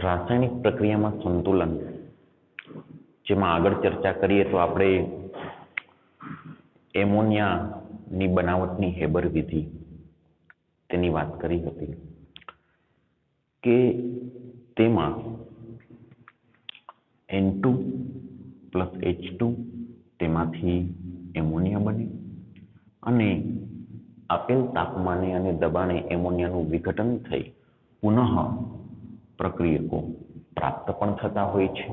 રાસાયણિક પ્રક્રિયામાં સંતુલન જેમાં આગળ ચર્ચા કરીએ તો આપણે એમોનિયાની બનાવટની હેબર વિધિ તેની વાત કરી હતી કે તેમાં N2 પ્લસ H2 તેમાંથી એમોનિયા બને અને આપેલ તાપમાને અને દબાણે એમોનિયાનું વિઘટન થઈ પુનઃ પ્રક્રિયકો પ્રાપ્ત પણ થતા હોય છે.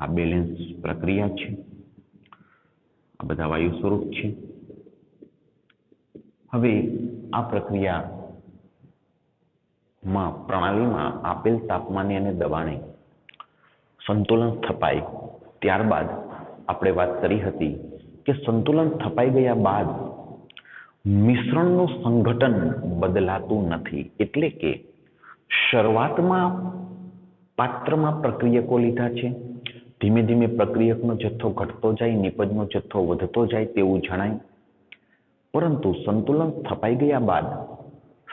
આ બેલેન્સ પ્રક્રિયા છે. આ બધા વાયુ સ્વરૂપ છે. હવે આ પ્રક્રિયામાં પ્રણાલીમાં આપેલ તાપમાને અને દબાણે સંતુલન સ્થપાય ત્યારબાદ આપણે વાત કરી હતી કે સંતુલન સ્થપાઈ ગયા બાદ મિશ્રણનું સંઘટન બદલાતું નથી. એટલે કે શરૂઆતમાં પાત્રમાં પ્રક્રિયકો લીધા છે, ધીમે ધીમે પ્રક્રિયકનો જથ્થો ઘટતો જાય, નિપજનો જથ્થો વધતો જાય તેવું જણાય. પરંતુ સંતુલન સ્થપાઈ ગયા બાદ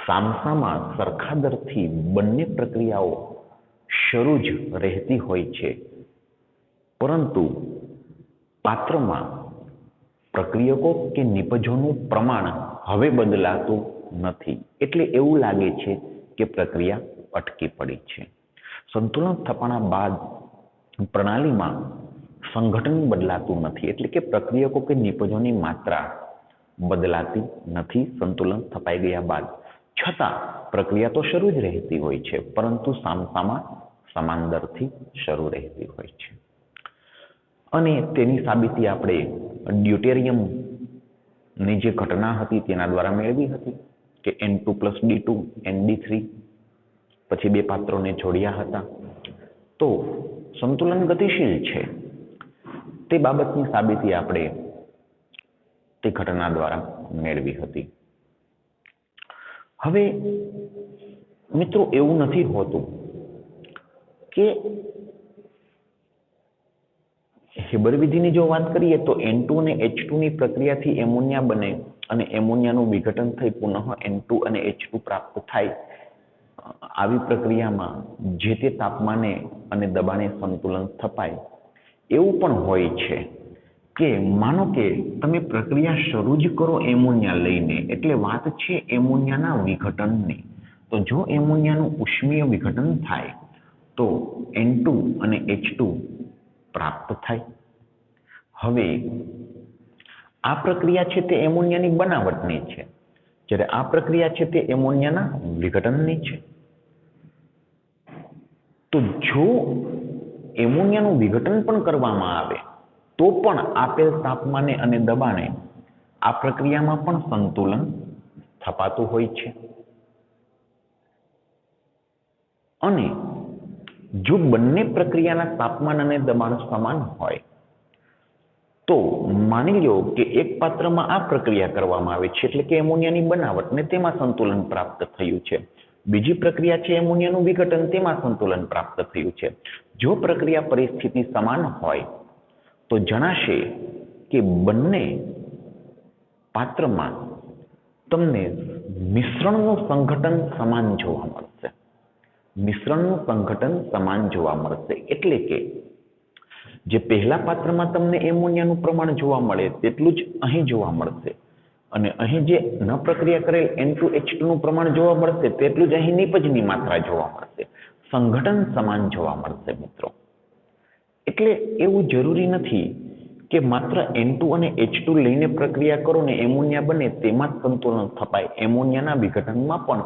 સામસામાં સરખા દરથી બંને પ્રક્રિયાઓ શરૂ જ રહેતી હોય છે, પરંતુ પાત્રમાં પ્રક્રિયકો કે નિપજોનું પ્રમાણ હવે બદલાતું નથી. એટલે એવું લાગે છે કે પ્રક્રિયા અટકી પડી છે. સંતુલન સ્થપાણા બાદ પ્રણાલીમાં સંઘટન બદલાતું નથી, એટલે કે પ્રક્રિયકો કે નિપજોની માત્રા બદલાતી નથી સંતુલન સ્થપાઈ ગયા બાદ. છતાં પ્રક્રિયા તો શરૂ જ રહેતી હોય છે, પરંતુ સામસામા સમાન દરથી શરૂ રહેતી હોય છે. અને તેની સાબિતી આપણે ડ્યુટેરિયમની જે ઘટના હતી તેના દ્વારા મેળવી હતી કે N2 પ્લસ D2 ND3 પછી બે પાત્રોને જોડ્યા હતા તો સંતુલન ગતિશીલ છે. તે બાબતની સાબિતી આપણે તે ઘટના દ્વારા મેળવી હતી. હવે મિત્રો એવું નથી હોતું કે હેબર વિધિની જો વાત કરીએ તો N2 અને H2 ની પ્રક્રિયાથી એમોનિયા બને અને એમોનિયાનું વિઘટન થઈ પુનઃ N2 અને H2 પ્રાપ્ત થાય. આવી પ્રક્રિયામાં જે તે તાપમાને અને દબાણે સંતુલન સ્થપાય. એવું પણ હોય છે કે માનો કે તમે પ્રક્રિયા શરૂ જ કરો એમોનિયા લઈને, એટલે વાત છે એમોનિયાના વિઘટનની. તો જો એમોનિયાનું ઉષ્મીય વિઘટન થાય તો N2 અને H2 પ્રાપ્ત થાય. હવે આ પ્રક્રિયા છે તે એમોનિયાની બનાવટની છે, જ્યારે આ પ્રક્રિયા છે તે એમોનિયાના વિઘટનની છે. તો જો એમોનિયાનું વિઘટન પણ કરવામાં આવે તો પણ આપેલ તાપમાને અને દબાણે આ પ્રક્રિયામાં પણ સંતુલન સ્થપાતું હોય છે. અને જો બંને પ્રક્રિયાના તાપમાન અને દબાણ સમાન હોય તો માની લો કે એક પાત્રમાં આ પ્રક્રિયા કરવામાં આવે છે, એટલે કે એમોનિયાની બનાવટ ને તેમાં સંતુલન પ્રાપ્ત થયું છે. બીજી પ્રક્રિયા છે એમોનિયાનું વિઘટન, તેમાં સંતુલન પ્રાપ્ત થયું છે. જો પ્રક્રિયા પરિસ્થિતિ સમાન હોય તો જણાશે કે બંને પાત્રમાં તમને મિશ્રણનું સંઘટન સમાન જોવા મળશે. મિશ્રણનું સંઘટન સમાન જોવા મળશે. એટલે કે જે પહેલા પાત્રમાં તમને એમોનિયાનું પ્રમાણ જોવા મળે તેટલું જ અહીં જોવા મળશે, અને અહીં જે ન પ્રક્રિયા કરેલ N2H2 નું પ્રમાણ જોવા મળશે તેટલું જ અહીં નિપજની માત્રા જોવા મળશે. સંઘટન સમાન જોવા મળશે મિત્રો. એટલે એવું જરૂરી નથી કે માત્ર N2 અને H2 લઈને પ્રક્રિયા કરો ને એમોનિયા બને તેમાં જ સંતુલન સ્થપાય. એમોનિયાના વિઘટનમાં પણ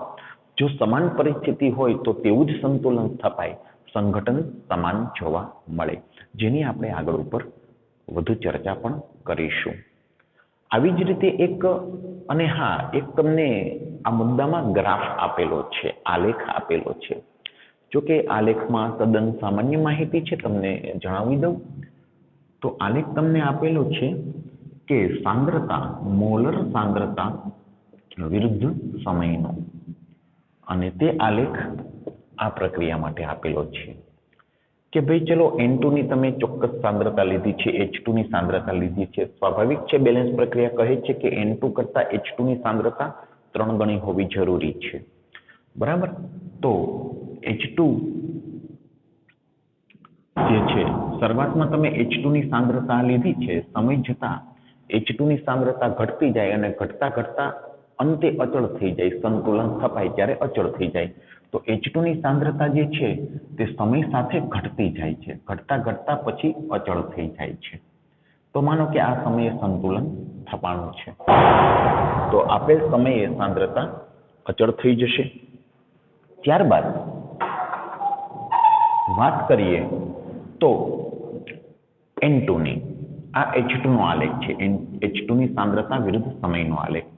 જો સમાન પરિસ્થિતિ હોય તો તેવું જ સંતુલન સ્થપાય, સંઘટન સમાન જોવા મળે, જેની આપણે આગળ ઉપર વધુ ચર્ચા પણ કરીશું. આવી જ રીતે એક તમને આ મુદ્દામાં ગ્રાફ આપેલો છે, આલેખ આપેલો છે. જો કે આલેખમાં તદ્દન સામાન્ય માહિતી છે, તમને જણાવી દઉં તો આલેખ તમને આપેલો છે કે સાંદ્રતા, મોલર સાંદ્રતા વિરુદ્ધ સમયનો, અને તે આલેખ આ પ્રક્રિયા માટે આપેલો છે કે ભાઈ ચલો N2 ની તમે ચોક્કસ સાંદ્રતા લીધી છે, H2 ની સાંદ્રતા લીધી છે. સ્વાભાવિક છે, બેલેન્સ પ્રક્રિયા કહે છે કે N2 કરતા H2 ની સાંદ્રતા 3 ગણી હોવી જરૂરી છે. બરાબર? તો H2 જે છે શરૂઆતમાં તમે H2 ની સાંદ્રતા લીધી છે, સમય જતાં H2 ની સાંદ્રતા ઘટતી જાય અને ઘટતા ઘટતા અંતે અચળ થઈ જાય, સંતુલન સ્થપાય ત્યારે અચળ થઈ જાય. તો H2 ની સાંદ્રતા જે છે તે સમય સાથે ઘટતી જાય છે, ઘટતા ઘટતા પછી અચળ થઈ જાય છે. તો માનો કે આ સમયે સંતુલન થવાનું છે, તો આપેલ સમયે સાંદ્રતા અચળ થઈ જશે. ત્યારબાદ વાત કરીએ તો N2 ની, આ H2 નો આલેખ છે. H2 ની સાંદ્રતા વિરુદ્ધ સમયનો આલેખ.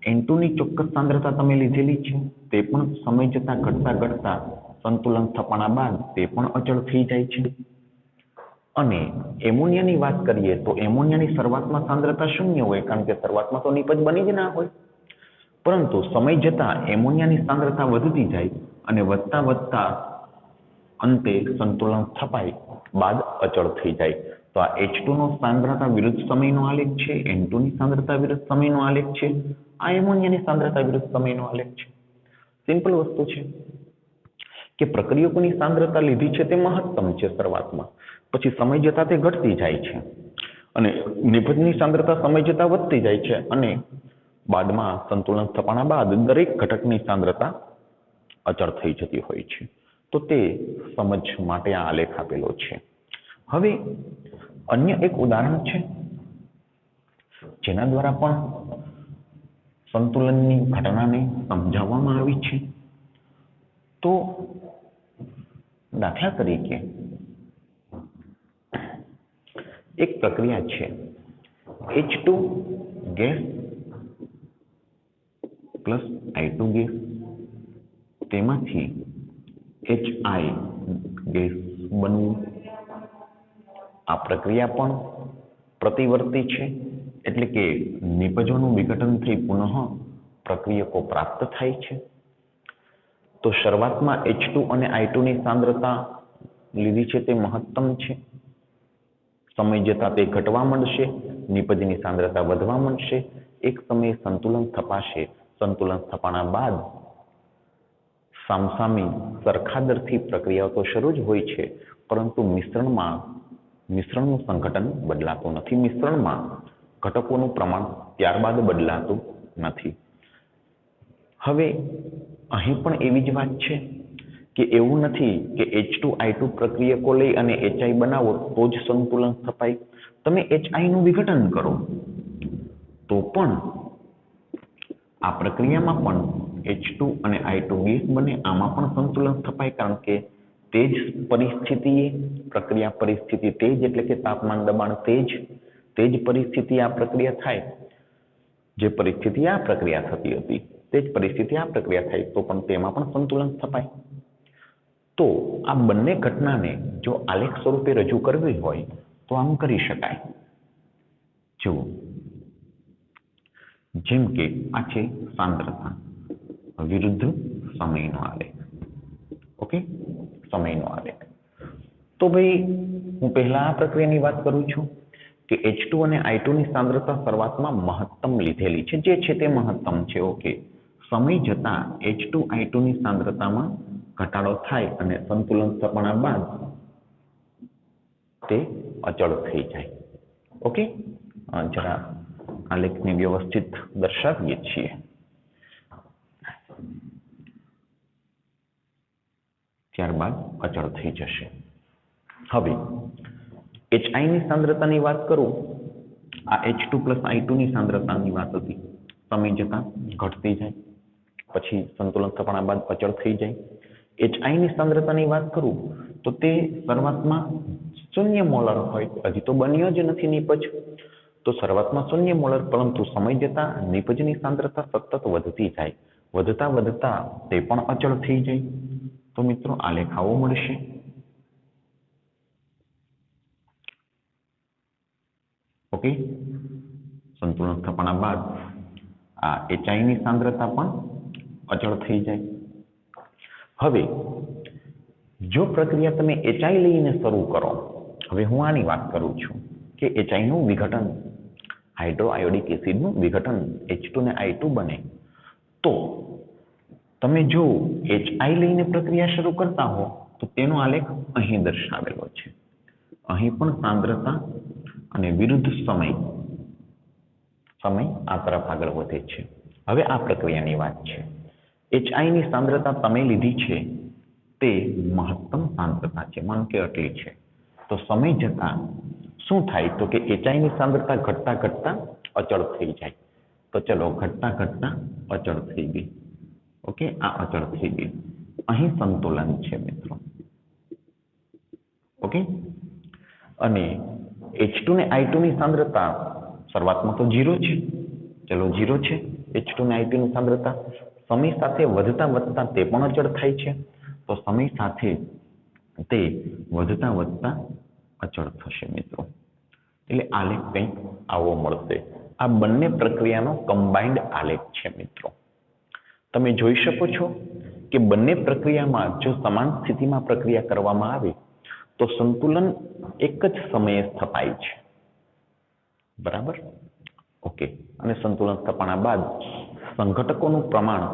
N2 ની ચોક્કસ સાંદ્રતા તમે લીધેલી છે, તે પણ સમય જતાં ઘટતા ઘટતા સંતુલન થપાણા બાદ તે પણ અચળ થઈ જાય છે. અને એમોનિયાની વાત કરીએ તો એમોનિયાની શરૂઆતમાં સાંદ્રતા શૂન્ય હોય, કારણ કે શરૂઆતમાં તો નિપજ બની જ ના હોય. પરંતુ સમય જતાં એમોનિયાની સાંદ્રતા વધતી જાય અને વધતા વધતા અંતે સંતુલન સ્થપાય બાદ અચળ થઈ જાય. તો આ H2 નો સાંદ્રતા વિરુદ્ધ સમયનો આલેખ છે, N2 ની સાંદ્રતા વિરુદ્ધ સમયનો આલેખ છે, આ એમોનિયાની સાંદ્રતા વિરુદ્ધ સમયનો આલેખ છે. સિમ્પલ વસ્તુ છે કે પ્રક્રિયકોની સાંદ્રતા લીધી છે તે મહત્તમ છે શરૂઆતમાં, પછી સમય જતાં તે ઘટતી જાય છે અને નિપજની સાંદ્રતા સમય જતાં વધતી જાય છે અને બાદમાં સંતુલન સ્થપાણા બાદ દરેક ઘટકની સાંદ્રતા અચળ થઈ જતી હોય છે. તો તે સમજ માટે આ આલેખ આપેલો છે. હવે અન્ય એક ઉદાહરણ છે જેના દ્વારા પણ સંતુલનની ઘટનાને સમજાવવામાં આવી છે. તો દાખલા તરીકે એક પ્રક્રિયા છે H2 gas plus I2 gas, તેમાંથી HI ગેસ બનવું. આ પ્રક્રિયા પણ પ્રતિવર્તી છે, એટલે કે નિપજોનું વિઘટન થઈ પુનઃ પ્રક્રિયકો પ્રાપ્ત થાય છે. તો શરૂઆતમાં H2 અને I2 ની સાંદ્રતા લીધી છે તે મહત્તમ છે, સમય જતાં તે ઘટવા માંડશે, નિપજની સાંદ્રતા વધવા માંડશે, એક સમયે સંતુલન થપાશે. સંતુલન થપાણા બાદ સામસામી સરખા દરથી પ્રક્રિયાઓ તો શરૂ જ હોય છે, પરંતુ મિશ્રણનું સંઘટન બદલાતું નથી. મિશ્રણમાં ઘટકોનું પ્રમાણ ત્યારબાદ બદલાતું નથી. હવે અહીં પણ એવી જ વાત છે કે એવું નથી કે H2I2 પ્રક્રિયકો લઈ અને HI બનાવો તો જ સંતુલન સ્થપાય. તમે HI નું વિઘટન કરો તો પણ આ પ્રક્રિયામાં પણ H2 અને I2 ગેસ બને, આમાં પણ સંતુલન સ્થપાય, કારણ કે તે જ પરિસ્થિતિએ પ્રક્રિયા પરિસ્થિતિ તે જ, એટલે કે તાપમાન દબાણ તે જ પરિસ્થિતિ આ પ્રક્રિયા થાય, જે પરિસ્થિતિ આ પ્રક્રિયા થતી હતી તે જ પરિસ્થિતિ આ પ્રક્રિયા થાય, તો પણ તેમાં પણ સંતુલન સ્થપાય. તો આ બંને ઘટનાને જો આલેખ સ્વરૂપે રજૂ કરવી હોય તો આમ કરી શકાય. જુઓ, જેમ કે આ છે સાંદ્રતા વિરુદ્ધ સમયનો આલેખ. ઓકે, સમયનો આલેખ. તો ભાઈ હું પહેલા આ પ્રક્રિયાની વાત કરું છું કે H2 અને I2 ની સાંદ્રતા શરૂઆતમાં મહત્તમ લીધેલી છે, જે છે તે મહત્તમ છે. ઓકે, સમય જતાં H2I2 ની સાંદ્રતામાં ઘટાડો થાય અને સંતુલન સ્થપાણા બાદ તે અચળ થઈ જાય. ઓકે, જરા આલેખને વ્યવસ્થિત દર્શાવીએ છીએ. ત્યારબાદ અચળ થઈ જશે. હવે HI ની સાંદ્રતાની વાત કરું, આ H2 પ્લસ I2 ની સાંદ્રતાની વાત હતી, સમય જતાં ઘટતી જાય પછી સંતુલન સ્થપાણા બાદ અચળ થઈ જાય. HI ની સાંદ્રતાની વાત કરું તો તે શરૂઆતમાં 0 મોલર હોય, હજી તો બન્યો જ નથી નિપજ, તો શરૂઆતમાં 0 મોલર, પરંતુ સમય જતાં નિપજની સાંદ્રતા સતત વધતી જાય, વધતા વધતા તે પણ અચળ થઈ જાય. તો મિત્રો આલેખ આવો મળશે. ઓકે, સંતુલન સ્થપાણા બાદ આ HI ની સાંદ્રતા પણ અચળ થઈ જાય. હવે જો પ્રક્રિયા તમે HI લઈને શરૂ કરો, હવે હું આની વાત કરું છું કે HI નું વિઘટન, હાઇડ્રોઆયોડિક એસિડનું વિઘટન H2 ને I2 બને, તો તમે જો HI લઈને પ્રક્રિયા શરૂ કરતા હો તો તેનો આલેખ અહીં દર્શાવેલો છે. અહીં પણ સાંદ્રતા અને વિરુદ્ધ સમય આ તરફ આગળ વધે છે. હવે આ પ્રક્રિયાની વાત છે. HI ની સાંદ્રતા તમે લીધી છે તે મહત્તમ સાંદ્રતા છે, માનો કે આટલી છે. તો સમય જતાં શું થાય તો કે HI ની સાંદ્રતા ઘટતા ઘટતા અચળ થઈ જાય. તો ચલો ઘટતા ઘટતા અચળ થઈ ગઈ. ઓકે, આ અચળ થઈ ગઈ. અહીં સંતુલન છે મિત્રો. ઓકે, અને H2 ને I2 ની સાંદ્રતા શરૂઆતમાં તો 0 છે. ચલો 0 છે H2 ને I2 ની સાંદ્રતા. સમય સાથે વધતા વધતા તે પણ અચળ થાય છે. તો સમય સાથે તે વધતા વધતા અચળ થશે મિત્રો. એટલે આલેખ કંઈક આવો મળશે. આ બંને પ્રક્રિયાનો કમ્બાઇન્ડ આલેખ છે મિત્રો. તમે જોઈ શકો છો કે બંને પ્રક્રિયામાં જો સમાન સ્થિતિમાં પ્રક્રિયા કરવામાં આવે તો સંતુલન એક જ સમયે સ્થપાય છે. બરાબર? ઓકે, અને સંતુલન સ્થપાયા બાદ સંઘટકોનું પ્રમાણ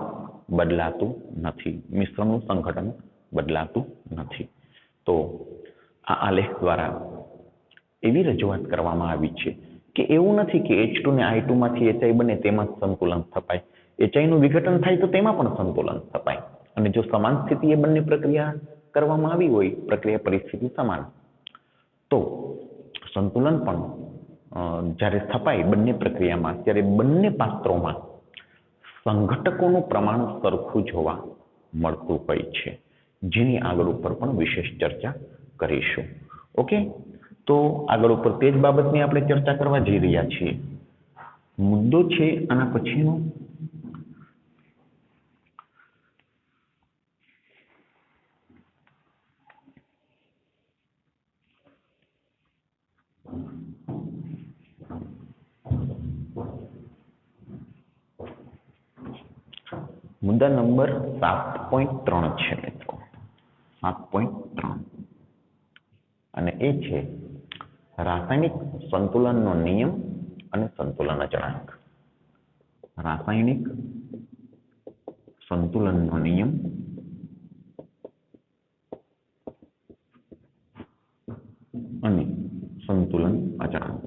બદલાતું નથી, મિશ્રણનું સંઘટન બદલાતું નથી. તો આ આલેખ દ્વારા એવી રજૂઆત કરવામાં આવી છે કે એવું નથી કે H2 ને I2 માંથી HI બને તેમાં સંતુલન સ્થપાય. HI નું વિઘટન થાય તો તેમાં પણ સંતુલન સ્થપાય. અને જો સમાન સ્થિતિએ બંને પ્રક્રિયા કરવામાં આવી હોય, પ્રક્રિયા પરિસ્થિતિ સમાન, તો સંતુલન પણ જ્યારે સ્થપાય બંને પ્રક્રિયામાં ત્યારે બંને પાત્રોમાં સંઘટકોનું પ્રમાણ સરખું જોવા મળતું હોય છે, જેની આગળ ઉપર પણ વિશેષ ચર્ચા કરીશું. ઓકે, તો આગળ ઉપર તે જ બાબતની આપણે ચર્ચા કરવા જઈ રહ્યા છીએ. મુદ્દો છે આના પછીનો, મુદ્દા નંબર 7.3 છે મિત્રો. 7.3 અને એ છે રાસાયણિક સંતુલનનો નિયમ અને સંતુલન અચળાંક. રાસાયણિક સંતુલનનો નિયમ અને સંતુલન અચળાંક.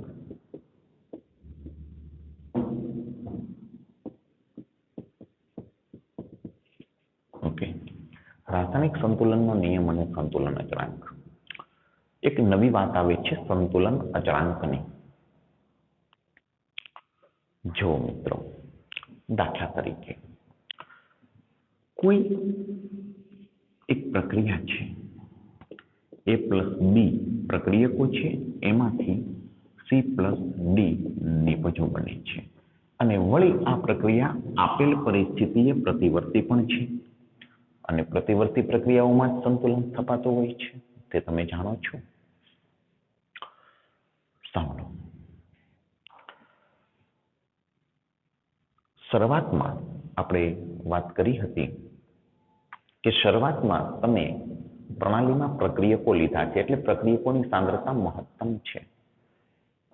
ઓકે, રાસાયણિક સંતુલનનો નિયમ અને સંતુલન અચળાંક. એક નવી વાત આવે છે સંતુલન અચળાંકની. જો મિત્રો, દાખલા તરીકે કોઈ એક પ્રક્રિયા છે, A+B પ્રક્રિયકો છે, એમાંથી C+D નિપજો બને છે, અને વળી આ પ્રક્રિયા આપેલ પરિસ્થિતિએ પ્રતિવર્તી પણ છે, અને પ્રતિવર્તી પ્રક્રિયાઓમાં જ સંતુલન સ્થપાતું હોય છે, તે તમે જાણો છો. સાંભળો, શરૂઆતમાં આપણે વાત કરી હતી કે શરૂઆતમાં તમે પ્રણાલીમાં પ્રક્રિયકો લીધા છે, એટલે પ્રક્રિયકોની સાંદ્રતા મહત્તમ છે.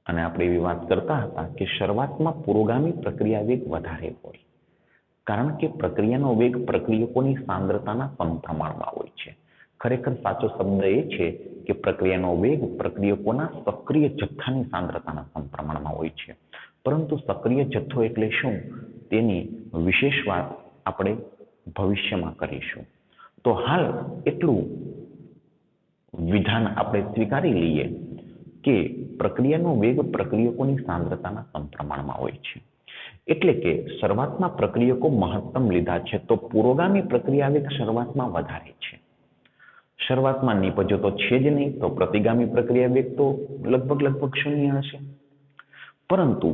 અને આપણે એવી વાત કરતા હતા કે શરૂઆતમાં પુરોગામી પ્રક્રિયા વેગ વધારે હોય, કારણ કે પ્રક્રિયાનો વેગ પ્રક્રિયકોની સાંદ્રતાના સમપ્રમાણમાં હોય છે. ખરેખર સાચો શબ્દ એ છે કે પ્રક્રિયાનો વેગ પ્રક્રિયકોના સક્રિય જથ્થાની સાંદ્રતાના સમપ્રમાણમાં હોય છે. પરંતુ સક્રિય જથ્થો એટલે શું, તેની વિશેષ વાત આપણે ભવિષ્યમાં કરીશું. તો હાલ એટલું વિધાન આપણે સ્વીકારી લઈએ કે પ્રક્રિયાનો વેગ પ્રક્રિયકોની સાંદ્રતાના સમપ્રમાણમાં હોય છે. એટલે કે શરૂઆતમાં પ્રક્રિયકો મહત્તમ લીધા છે તો પુરોગામી પ્રક્રિયા વેગ શરૂઆતમાં વધારે છે. શરૂઆતમાં નિપજો તો છે જ નહીં, તો પ્રતિગામી પ્રક્રિયા વેગ તો લગભગ શૂન્ય હશે. પરંતુ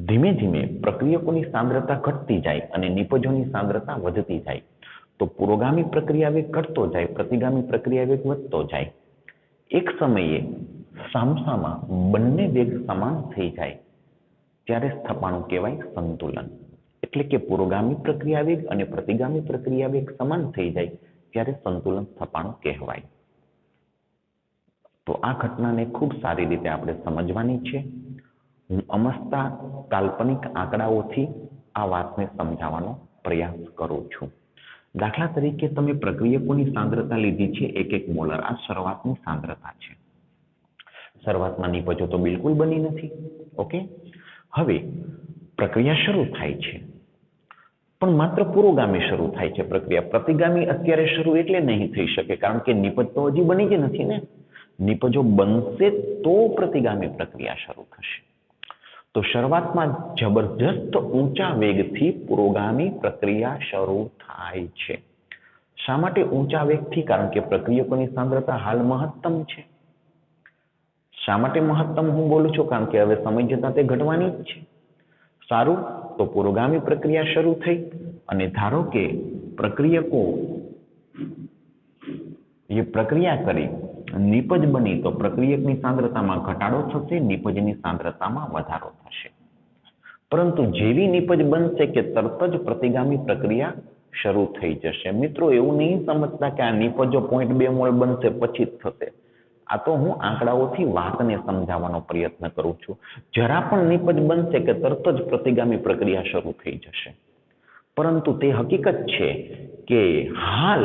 ધીમે ધીમે પ્રક્રિયકોની સાંદ્રતા ઘટતી જાય અને નિપજોની સાંદ્રતા વધતી જાય તો પુરોગામી પ્રક્રિયા વેગ ઘટતો જાય, પ્રતિગામી પ્રક્રિયા વેગ વધતો જાય. એક સમયે સામસામા બંને વેગ સમાન થઈ જાય ત્યારે સ્થપાણું કહેવાય સંતુલન. એટલે કે પુરોગામી પ્રક્રિયા વેગ અને પ્રતિગામી પ્રક્રિયા વેગ સમાન થઈ જાય ત્યારે સંતુલન સ્થપાણું કહેવાય. તો આ ઘટનાને ખૂબ સારી રીતે આપણે સમજવાની છે. હું અમસ્તા કાલ્પનિક આંકડાઓથી આ વાતને સમજાવવાનો પ્રયાસ કરું છું. દાખલા તરીકે તમે પ્રક્રિયકોની સાંદ્રતા લીધી છે 1 મોલર, આ શરૂઆતની સાંદ્રતા છે. શરૂઆતમાં નિપજો તો બિલકુલ બની નથી. ઓકે, હવે પ્રક્રિયા શરૂ થાય છે, પણ માત્ર પુરોગામી શરૂ થાય છે પ્રક્રિયા. પ્રતિગામી અત્યારે શરૂ એટલે નહીં થઈ શકે, કારણ કે નિપજ તો હજી બની જ નથી ને. નિપજો બનશે તો પ્રતિગામી પ્રક્રિયા શરૂ થશે. તો શરૂઆતમાં જબરજસ્ત ઊંચા વેગથી પુરોગામી પ્રક્રિયા શરૂ થાય છે. શા માટે ઊંચા વેગથી? કારણ કે પ્રક્રિયકોની સાંદ્રતા હાલ મહત્તમ છે. શા માટે મહત્તમ હું બોલું છું? કારણ કે હવે સમય જતાં તે ઘટવાની જ છે. સારું, તો પુરોગામી પ્રક્રિયા શરૂ થઈ અને ધારો કે પ્રક્રિયકો એ પ્રક્રિયા કરી નિપજ બની, તો પ્રક્રિયકની સાંદ્રતામાં ઘટાડો થશે, નિપજની સાંદ્રતામાં વધારો થશે. પરંતુ જેવી નિપજ બનશે કે તરત જ પ્રતિગામી પ્રક્રિયા શરૂ થઈ જશે. મિત્રો, એવું નહીં સમજતા કે આ નિપજો 0.2 મોલ બનશે પછી જ થશે. આ તો હું આંકડાઓથી વાતને સમજાવવાનો પ્રયત્ન કરું છું. જરા પણ નિપજ બનશે કે તરત જ પ્રતિગામી પ્રક્રિયા શરૂ થઈ જશે. પરંતુ તે હકીકત છે કે હાલ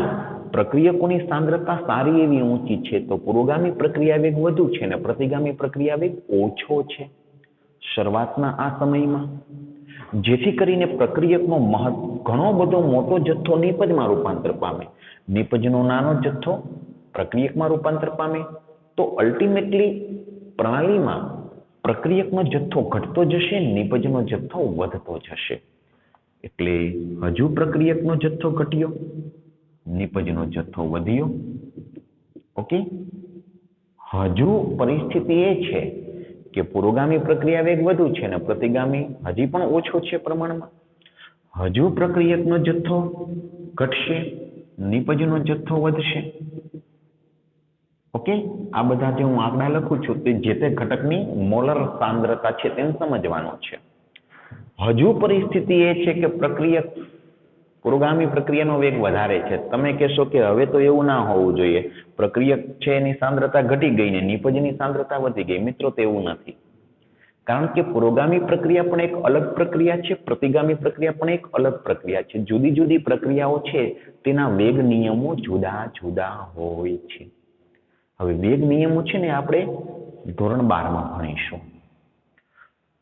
પ્રક્રિયકોની સાંદ્રતા સારી એવી ઊંચી છે, તો પુરોગામી પ્રક્રિયા વેગ વધુ છે અને પ્રતિગામી પ્રક્રિયા વેગ ઓછો છે શરૂઆતના આ સમયમાં. જેથી કરીને પ્રક્રિયકનો ઘણો બધો મોટો જથ્થો નિપજમાં રૂપાંતર પામે, નિપજનો નાનો જથ્થો પ્રક્રિયકમાં રૂપાંતર પામે, તો અલ્ટિમેટલી પ્રણાલીમાં પ્રક્રિયકનો જથ્થો ઘટતો જશે, નિપજનો જથ્થો વધતો જશે. એટલે હજુ પ્રક્રિયકનો જથ્થો ઘટ્યો, નિપજનો જથ્થો વધ્યો. ઓકે, હજુ પરિસ્થિતિ એ છે કે પુરોગામી પ્રક્રિયા વેગ વધુ છે અને પ્રતિગામી હજી પણ ઓછો છે પ્રમાણમાં. હજુ પ્રક્રિયકનો જથ્થો ઘટશે, નિપજનો જથ્થો વધશે. ઓકે, આ બધા જે હું આંકડા લખું છું તે જે તે ઘટકની મોલર સાંદ્રતા છે તેને સમજવાનું છે. હજુ પરિસ્થિતિ એ છે કે પ્રક્રિયક પુરોગામી પ્રક્રિયાનો વેગ વધારે છે. તમે કહેશો કે હવે તો એવું ના હોવું જોઈએ, પ્રક્રિયક છે એની સાંદ્રતા ઘટી ગઈ ને નિપજની સાંદ્રતા વધી ગઈ. મિત્રો, તેવું નથી. કારણ કે પુરોગામી પ્રક્રિયા પણ એક અલગ પ્રક્રિયા છે, પ્રતિગામી પ્રક્રિયા પણ એક અલગ પ્રક્રિયા છે. જુદી જુદી પ્રક્રિયાઓ છે તેના વેગ નિયમો જુદા જુદા હોય છે. હવે વેગ નિયમો છે ને આપણે ધોરણ 12માં ભણીશું.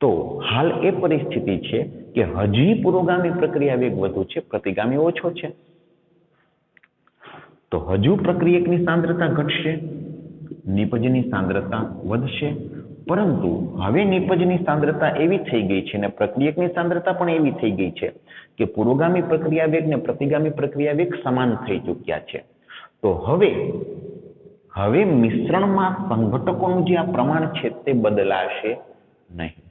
તો હાલ એ પરિસ્થિતિ છે કે હજી પુરોગામી પ્રક્રિયા વેગ વધુ છે, પ્રતિગામી ઓછો છે. તો હજુ પ્રક્રિયકની સાંદ્રતા ઘટશે, નિપજની સાંદ્રતા વધશે. પરંતુ હવે નિપજની સાંદ્રતા એવી થઈ ગઈ છે અને પ્રક્રિયકની સાંદ્રતા પણ એવી થઈ ગઈ છે કે પુરોગામી પ્રક્રિયા વેગ ને પ્રતિગામી પ્રક્રિયા વેગ સમાન થઈ ચૂક્યા છે. તો હવે મિશ્રણમાં સંઘટકોનું જે આ પ્રમાણ છે તે બદલાશે નહીં,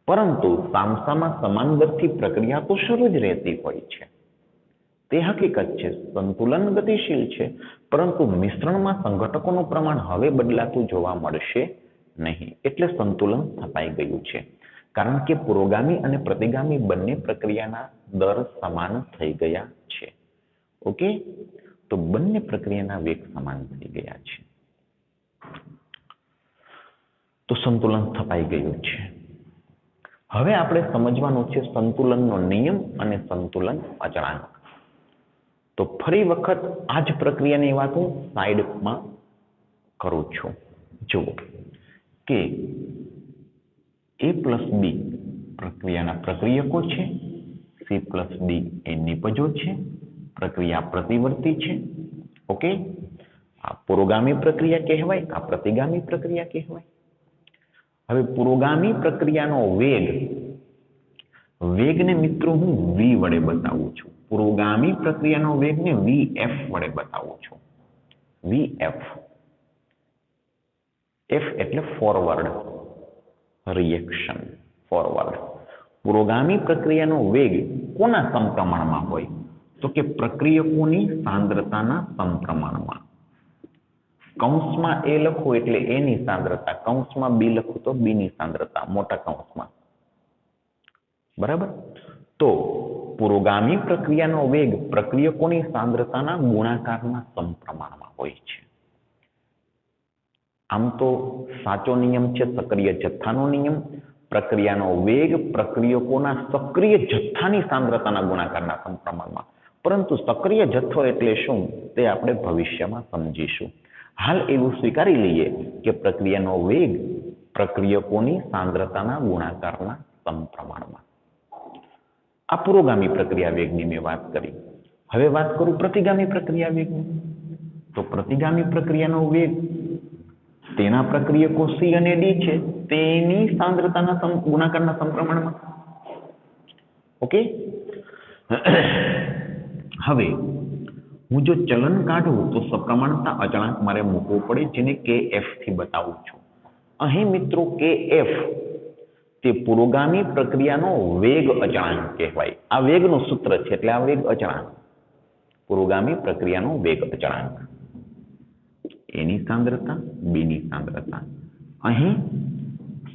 પરંતુ સામસામા સમાન દરથી પ્રક્રિયા તો શરૂ જ રહેતી હોય છે. તે હકીકત છે. સંતુલન ગતિશીલ છે, પરંતુ મિશ્રણમાં સંઘટકોનું પ્રમાણ હવે બદલાતું જોવા મળશે નહીં. એટલે સંતુલન સ્થપાઈ ગયું છે, કારણ કે પુરોગામી અને પ્રતિગામી બંને પ્રક્રિયાના દર સમાન થઈ ગયા છે. ઓકે, તો બંને પ્રક્રિયાના વેગ સમાન થઈ ગયા છે. તો સંતુલન સ્થપાઈ ગયું છે. હવે આપણે સમજવાનું છે સંતુલનનો નિયમ અને સંતુલન અચળાંક. તો ફરી વખત આ જ પ્રક્રિયાની વાત હું સાઈડમાં કરું છું. જુઓ કે A+B પ્રક્રિયાના પ્રક્રિયકો છે, C+D એ નિપજો છે, પ્રક્રિયા પ્રતિવર્તી છે. ઓકે, આ પુરોગામી પ્રક્રિયા કહેવાય, આ પ્રતિગામી પ્રક્રિયા કહેવાય. હવે પુરોગામી પ્રક્રિયાનો વેગને મિત્રો હું V વડે બતાવું છું. પુરોગામી પ્રક્રિયાનો વેગને VF વડે બતાવું છું. VF, F એટલે ફોરવર્ડ રિએક્શન, ફોરવર્ડ. પુરોગામી પ્રક્રિયાનો વેગ કોના સમપ્રમાણમાં હોય? તો કે પ્રક્રિયકોની સાંદ્રતાના સમપ્રમાણમાં. કૌંસમાં A લખું એટલે A ની સાંદ્રતા, કૌંસમાં B લખું તો B ની સાંદ્રતા, મોટા કૌંસમાં. બરાબર? તો પુરોગામી પ્રક્રિયાનો વેગ પ્રક્રિયકોની સાંદ્રતાના ગુણાકારના સમપ્રમાણમાં હોય છે. આમ તો સાચો નિયમ છે સક્રિય જથ્થાનો નિયમ. પ્રક્રિયાનો વેગ પ્રક્રિયકોના સક્રિય જથ્થાની સાંદ્રતાના ગુણાકારના સમપ્રમાણમાં. પરંતુ સક્રિય જથ્થો એટલે શું તે આપણે ભવિષ્યમાં સમજીશું. हाल एवं स्वीकारी लीए कि प्रक्रियानो वेग प्रक्रियकोनी सांद्रताना गुणाकारना समप्रमाणमां। आ पुरोगामी प्रक्रिया वेगनी मैं बात करी। हवे बात करूं प्रतिगामी प्रक्रिया वेगनी। तो प्रतिगामी प्रक्रियानो वेग तेना प्रक्रियको C અને D છે તેની सांद्रताना गुणाकारना समप्रमाणमां। ओके, हवे हूँ जो चलन काढूं तो सप्रमाणता अचळांक मारे मूकवो पड़े जेने kf थी बतावुं छुं। अहीं मित्रों kf ते पुरोगामी प्रक्रियानो वेग अचळांक कहेवाय। आ वेगनुं सूत्र छे એટલે આ વેગ અચળાંક, पुरोगामी प्रक्रियानो वेग अचळांक। एनी सांद्रता बीनी सांद्रता अहीं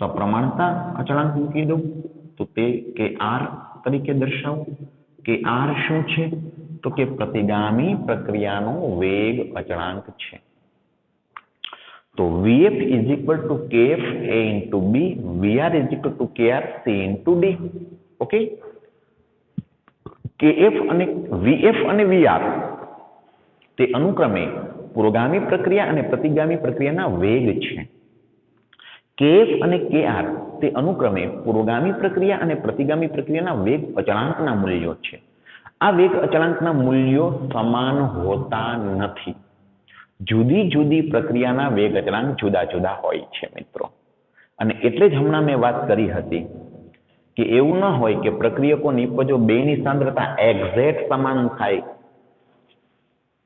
सप्रमाणता अचळांक मूकी दो तो ते kr तरीके दर्शावो। kr शुं छे तो के प्रतिगामी प्रक्रियानो वेग अचळांक छे। तो Vf is equal to kf a into b, Vr is equal to kr c into d। Okay, kf અને Vf અને Vr તે અનુક્રમે પુરોગામી પ્રક્રિયા અને પ્રતિગામી પ્રક્રિયાના વેગ છે। kf અને kr તે અનુક્રમે પુરોગામી પ્રક્રિયા અને પ્રતિગામી પ્રક્રિયાના વેગ અચળાંકના મૂલ્યો છે। આ વેગ અચળાંકના મૂલ્યો સમાન હોતા નથી। જુદી જુદી પ્રક્રિયાના વેગ અચળાંક જુદા જુદા હોય છે મિત્રો। અને એટલે જ હમણાં મેં વાત કરી હતી કે એવું ન હોય કે પ્રક્રિયકો નિપજો બેની સાંદ્રતા એક્ઝેક્ટ સમાન થાય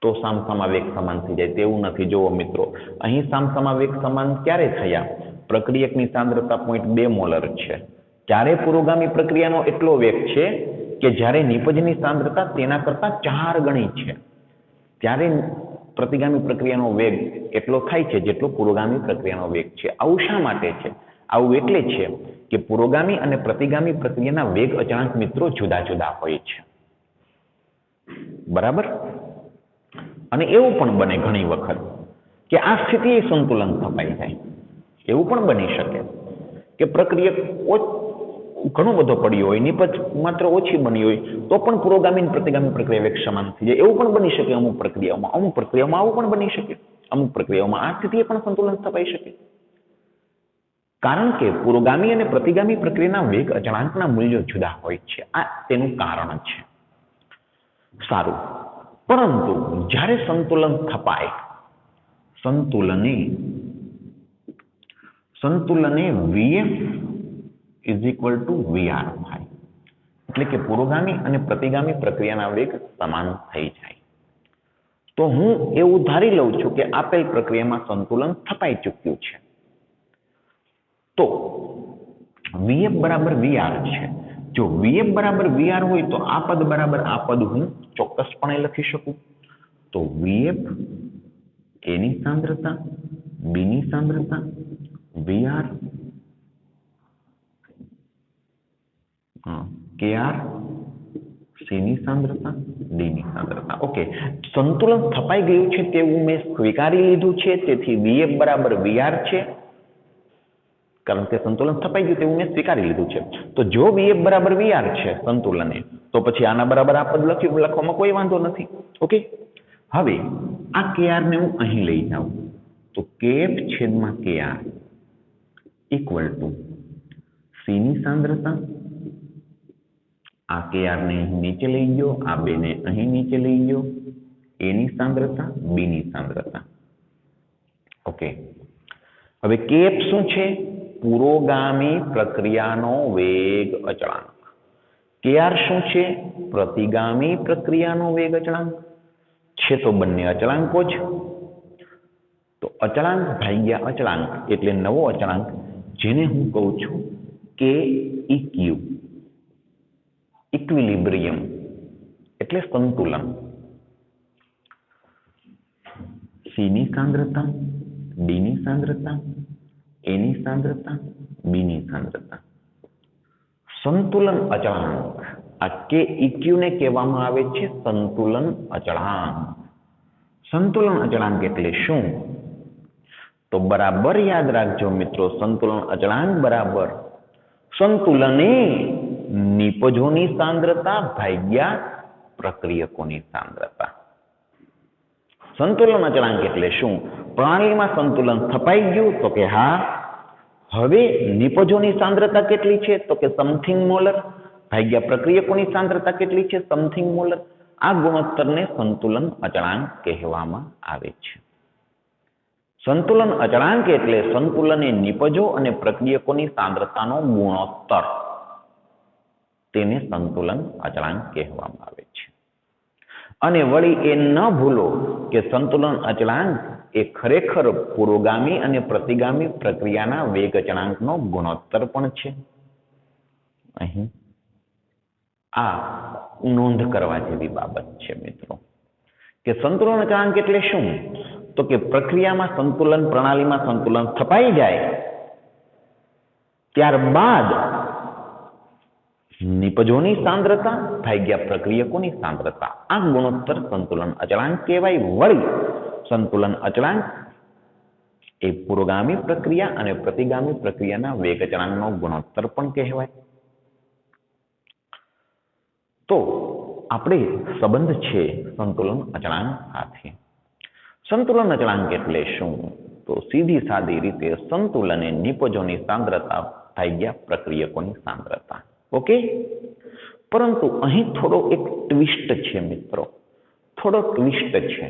તો સામસામા વેગ સમાન થઈ જાય તેવું નથી। જુઓ મિત્રો, અહીં સામસામા વેગ સમાન ક્યારે થયા? પ્રક્રિયકની સાંદ્રતા 0.2 મોલર છે ત્યારે પુરોગામી પ્રક્રિયાનો એટલો વેગ છે કે જ્યારે નિપજની સાંદ્રતા તેના કરતા 4 ગણી છે ત્યારે प्रतिगामी प्रक्रियानो वेग एटलो थाय छे जेटलो पुरोगामी प्रक्रियानो वेग छे। आवुं शा माटे छे? आवुं एटले छे के पुरोगामी अने प्रतिगामी प्रक्रियाना वेग अचळांक मित्रों जुदा जुदा होय छे। बराबर? अने एवुं पण बने घणी वखत के आ स्थितिए संतुलन थपाई जाय। एवुं पण बनी शके के प्रक्रिया घणो बधो पड्यो होय, निपज मात्र ओછી बनी होय तो पण पुरोगामी અને प्रतिगामी प्रक्रिया वेग समान थई जाय। एवुं पण बनी शके अमुक प्रक्रियाओमां आवुं पण बनी शके। अमुक प्रक्रियाओमां आ स्थितिए पण संतुलन थपाई शके कारण के पुरोगामी અને प्रतिगामी प्रक्रियाना वेग अचळांकना मूल्यो जुदा होय छे। आ तेनुं कारण छे। सारुं, परंतु ज्यारे संतुलन थपाय संतुलने Vf is equal to Vr थाय એટલે કે પુરોગામી અને પ્રતિગામી પ્રક્રિયાના વેગ સમાન થઈ જાય। તો હું એવું ધારી લઉં છું કે આપેલ પ્રક્રિયામાં સંતુલન થપાઈ ચૂક્યું છે। તો Vf બરાબર Vr છે। જો Vf બરાબર Vr હોય તો આ પદ બરાબર આ પદ હું ચોક્કસપણે લખી શકું। તો Vf A ની સાંદ્રતા, B ની સાંદ્રતા, Vr kr C ની સાંદ્રતા, D ની સાંદ્રતા। ओके, संतुलन थपाई गयुं छे तेवुं मैं स्वीकारी लीधुं छे तेथी Vf बराबर Vr छे कारण के संतुलन थपाई गयुं तेवुं मैं स्वीकारी लीधुं छे। तो जो Vf बराबर Vr छे संतुलने तो पछी आना बराबर आ पद लखवामां कोई वांधो नथी। ओके, हवे आ kr ने हुं અહીં લઈ જાઉં तो kf છેદમાં kr इक्वल टू C ની સાંદ્રતા, आ kr ने नीचे लई गयो, आ बे ने अहीं नीचे लई गयो, A नी सांद्रता, B नी सांद्रता। ओके, हवे kf शुं छे? पुरोगामी प्रक्रियानो वेग अचळांक। kr शुं छे? प्रतिगामी प्रक्रियानो वेग अचळांक छे। तो बंने अचळांको ज। तो अचळांक भाग्या अचळांक एटले नवो अचळांक जेने हूँ कहूं छुं के इक्यू इक्विलिब्रियम एटले संतुलन। C नी सांद्रता, D नी सांद्रता, A नी सांद्रता, B नी सांद्रता। संतुलन अचळांक आ के इक्यू ने कहेवामां आवे छे संतुलन अचळांक। संतुलन अचळांक एटले शुं? तो बराबर याद राखजो मित्रों, संतुलन अचळांक बराबर संतुलने निपजोनी सांद्रता भाग्या प्रक्रियकोनी सांद्रता। संतुलन अचळांक एटले शुं? પ્રણાલીમાં સંતુલન સ્થપાઈ ગયું? તો કે હા. હવે નિપજોની સાંદ્રતા કેટલી છે? તો કે સમથિંગ મોલર ભાગ્યા પ્રક્રિયકોની સાંદ્રતા કેટલી છે? Something molar. આ ગુણોત્તરને સંતુલન અચળાંક કહેવામાં આવે છે. સંતુલન અચળાંક એટલે સંતુલન એ નિપજો અને પ્રક્રિયકોની સાંદ્રતાનો ગુણોત્તર. તેને સંતુલન અચળાંક કહેવામાં આવે છે. અને વળી એ ન ભૂલો કે સંતુલન અચળાંક એ ખરેખર પુરોગામી અને પ્રતિગામી પ્રક્રિયાના વેગ અચળાંકનો ગુણોત્તર પણ છે. અહીં આ નોંધ કરવા જેવી બાબત છે મિત્રો કે સંતુલન અચળાંક એટલે શું? તો કે પ્રક્રિયામાં સંતુલન, પ્રણાલીમાં સંતુલન સ્થપાઈ જાય ત્યારબાદ નિપજોની સાંદ્રતા ભાગ્યા પ્રક્રિયકોની સાંદ્રતા, આ ગુણોત્તર સંતુલન અચળાંક કહેવાય. વળી સંતુલન અચળાંક એ પુરોગામી પ્રક્રિયા અને પ્રતિગામી પ્રક્રિયાના વેગ અચળાંકનો ગુણોત્તર પણ કહેવાય. તો આપણે સંબંધ છે સંતુલન અચળાંક સાથે. સંતુલન અચળાંક એટલે શું? તો સીધી સાદી રીતે સંતુલન એ નિપજોની સાંદ્રતા ભાગ્યા પ્રક્રિયકોની સાંદ્રતા. ઓકે, પરંતુ અહીં થોડો એક ટ્વિસ્ટ છે મિત્રો, થોડો ટ્વિસ્ટ છે.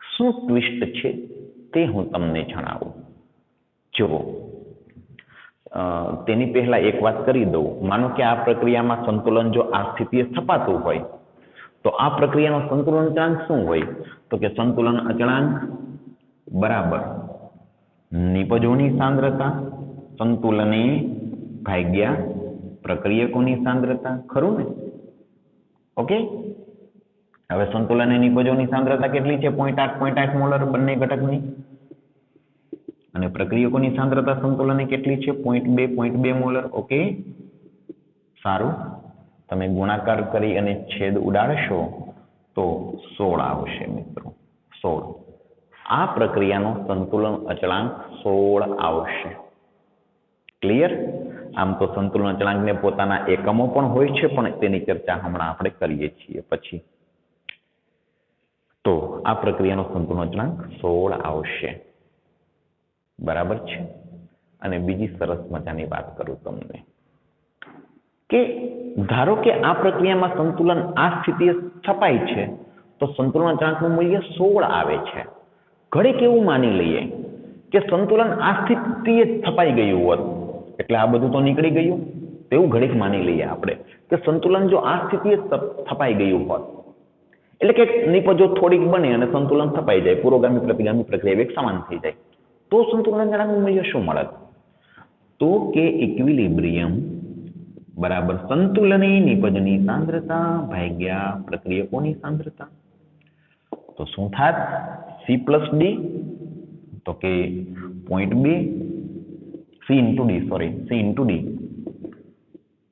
શું ટ્વિસ્ટ છે તે હું તમને જણાવું. જુઓ, તેની પહેલા એક વાત કરી દઉં. માનો કે આ પ્રક્રિયામાં સંતુલન જો આ સ્થિતિએ સ્થપાતું હોય તો આ પ્રક્રિયાનો સંતુલન અચળાંક શું હોય? તો કે સંતુલન અચળાંક બરાબર નિપજોની સાંદ્રતા સંતુલને ભાગ્યા પ્રક્રિયકોની સાંદ્રતા. ખરું ને? ઓકે, હવે સંતુલન અને નિપજોની સાંદ્રતા કેટલી છે? 0.8 મોલર બંને ઘટકની. અને પ્રક્રિયકોની સાંદ્રતા સંતુલન કેટલી છે? 0.2 મોલર. ઓકે, સારું. તમે ગુણાકાર કરી અને છેદ ઉડાડશો તો 16 આવશે મિત્રો. 16. આ પ્રક્રિયાનો સંતુલન અચળાંક 16 આવશે. ક્લિયર? આમ તો સંતુલન અચળાંકને પોતાના એકમો પણ હોય છે, પણ તેની ચર્ચા હમણાં આપણે કરીએ છીએ પછી. તો આ પ્રક્રિયાનો સંતુલન અચળાંક 16 આવશે. બરાબર છે. અને બીજી સરસ મજાની વાત કરું તમને કે ધારો કે આ પ્રક્રિયામાં સંતુલન આ સ્થિતિએ સ્થપાય છે તો સંતુલન અચળાંકનું મૂલ્ય 16 આવે છે. ઘડીક એવું માની લઈએ કે સંતુલન આ સ્થિતિએ સ્થપાઈ ગયું હોત, એટલે આ બધું તો નીકળી ગયું. તેવું ઘડીક માની લઈએ આપણે કે સંતુલન જો આ સ્થિતિએ સ્થપાઈ ગયું હોત, એટલે કે નિપજો થોડીક બને અને સંતુલન સ્થપાઈ જાય, પુરોગામી પ્રતિગામી પ્રક્રિયા એક સમાન થઈ જાય, તો સંતુલન અચળાંકનું મૂલ્ય શું મળે? તો કે ઇક્વિલિબ્રિયમ બરાબર સંતુલને નિપજની સાંદ્રતા ભાગ્યા પ્રક્રિયકોની સાંદ્રતા. તો શું થાત? C+D, તો કે 0.2 C into D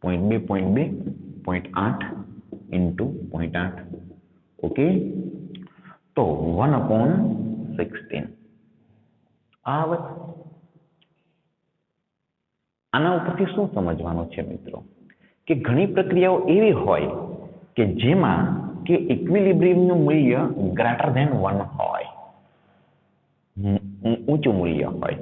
0.8 into 0.8. Okay, તો 1/16. આના ઉપરથી શું સમજવાનું છે મિત્રો કે ઘણી પ્રક્રિયાઓ એવી હોય કે જેમાં કે ઇક્વિલિબ્રિયમનું મૂલ્ય ગ્રેટર ધેન 1 હોય, ઊંચું મૂલ્ય હોય,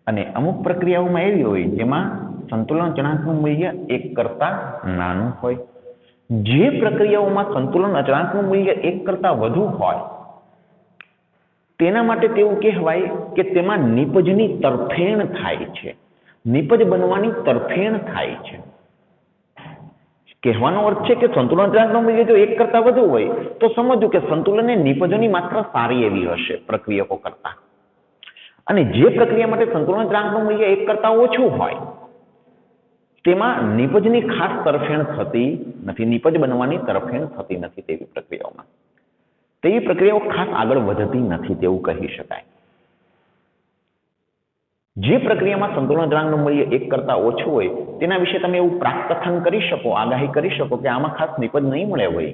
અને અમુક પ્રક્રિયાઓમાં એવી હોય જેમાં સંતુલન અચળાંકનું મૂલ્ય 1 કરતા નાનું હોય. જે પ્રક્રિયાઓમાં સંતુલન અચળાંકનું મૂલ્ય 1 કરતા વધુ હોય તેના માટે તેવું કહેવાય કે તેમાં નિપજની તરફેણ થાય છે, નિપજ બનવાની તરફેણ થાય છે. કહેવાનો અર્થ છે કે સંતુલન અચળાંકનું મૂલ્ય જો 1 કરતા વધુ હોય તો સમજવું કે સંતુલન એ નિપજોની માત્રા સારી એવી હશે પ્રક્રિયકો કરતા. અને જે પ્રક્રિયા માટે સંતુલન અચળાંકનું મૂલ્ય 1 કરતા ઓછું હોય તેમાં નિપજની ખાસ તરફેણ થતી નથી, નિપજ બનવાની તરફેણ થતી નથી. તેવી પ્રક્રિયાઓ ખાસ આગળ વધતી નથી તેવું કહી શકાય. જે પ્રક્રિયામાં સંતુલન અચળાંકનું મૂલ્ય 1 કરતા ઓછું હોય તેના વિશે તમે એવું પ્રાકકથન કરી શકો, આગાહી કરી શકો કે આમાં ખાસ નિપજ નહીં મળે હોય.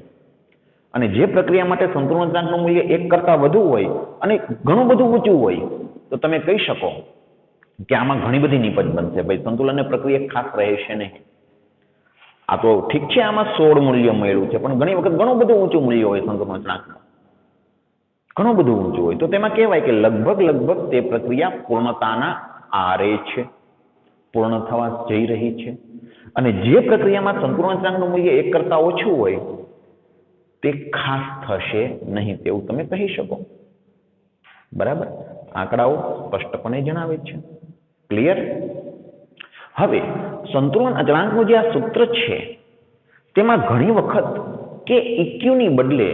અને જે પ્રક્રિયા માટે સંતુલન અચળાંકનું મૂલ્ય 1 કરતા વધુ હોય અને ઘણું બધું ઊંચું હોય તો તમે કહી શકો કે આમાં ઘણી બધી નિપજ બનશે. ભાઈ સંતુલનની પ્રક્રિયા ખાસ રહેશે નહીં. આ તો ઠીક છે, આમાં 16 મૂલ્ય મળ્યું છે, પણ ઘણી વખત ઘણું બધું ઊંચું મૂલ્ય હોય સંતુલન અચળાંકનું. ઘણું બધું ઊંચું હોય તો તેમાં કહેવાય કે લગભગ તે પ્રક્રિયા પૂર્ણતાના આરે છે, પૂર્ણ થવા જઈ રહી છે. અને જે પ્રક્રિયામાં સંતુલન અચળાંકનું મૂલ્ય 1 કરતાં ઓછું હોય તે ખાસ થશે નહીં તેવું તમે કહી શકો. બરાબર, આંકડાઓ સ્પષ્ટપણે જણાવે છે. ક્લિયર? હવે સંતુલન અચળાંકનું જે આ સૂત્ર છે તેમાં ઘણી વખત કે ઇક્યુ ની બદલે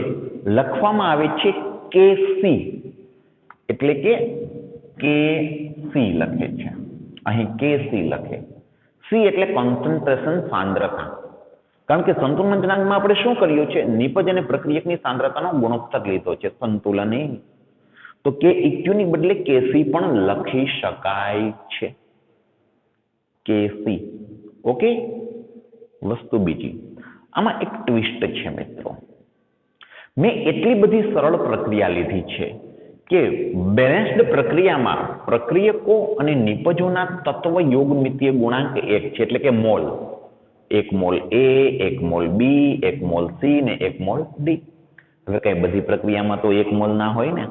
લખવામાં આવે છે કેસી, એટલે કે કેસી લખે છે. અહીં કેસી લખે. સી એટલે કોન્સન્ટ્રેશન, સાંદ્રતા. કારણ કે સંતુલન અચળાંકમાં આપણે શું કર્યું છે? નિપજ અને પ્રક્રિયકની સાંદ્રતાનો ગુણોત્તર લીધો છે, સંતુલન. તો કે ઇક્યુ ની બદલે કેસી પણ લખી શકાય છે. કેસી. ઓકે. વસ્તુ બીજી, આમાં એક ટ્વિસ્ટ છે મિત્રો. મેં એટલી બધી સરળ પ્રક્રિયા લીધી છે કે બેલેન્સ્ડ પ્રક્રિયામાં પ્રક્રિયકો અને નિપજોના તત્વ યોગમિતીય ગુણાંક 1 છે, એટલે કે મોલ. 1 મોલ એ, 1 મોલ બી, 1 મોલ સી ને 1 મોલ ડી. હવે કઈ બધી પ્રક્રિયામાં તો 1 મોલ ના હોય ને.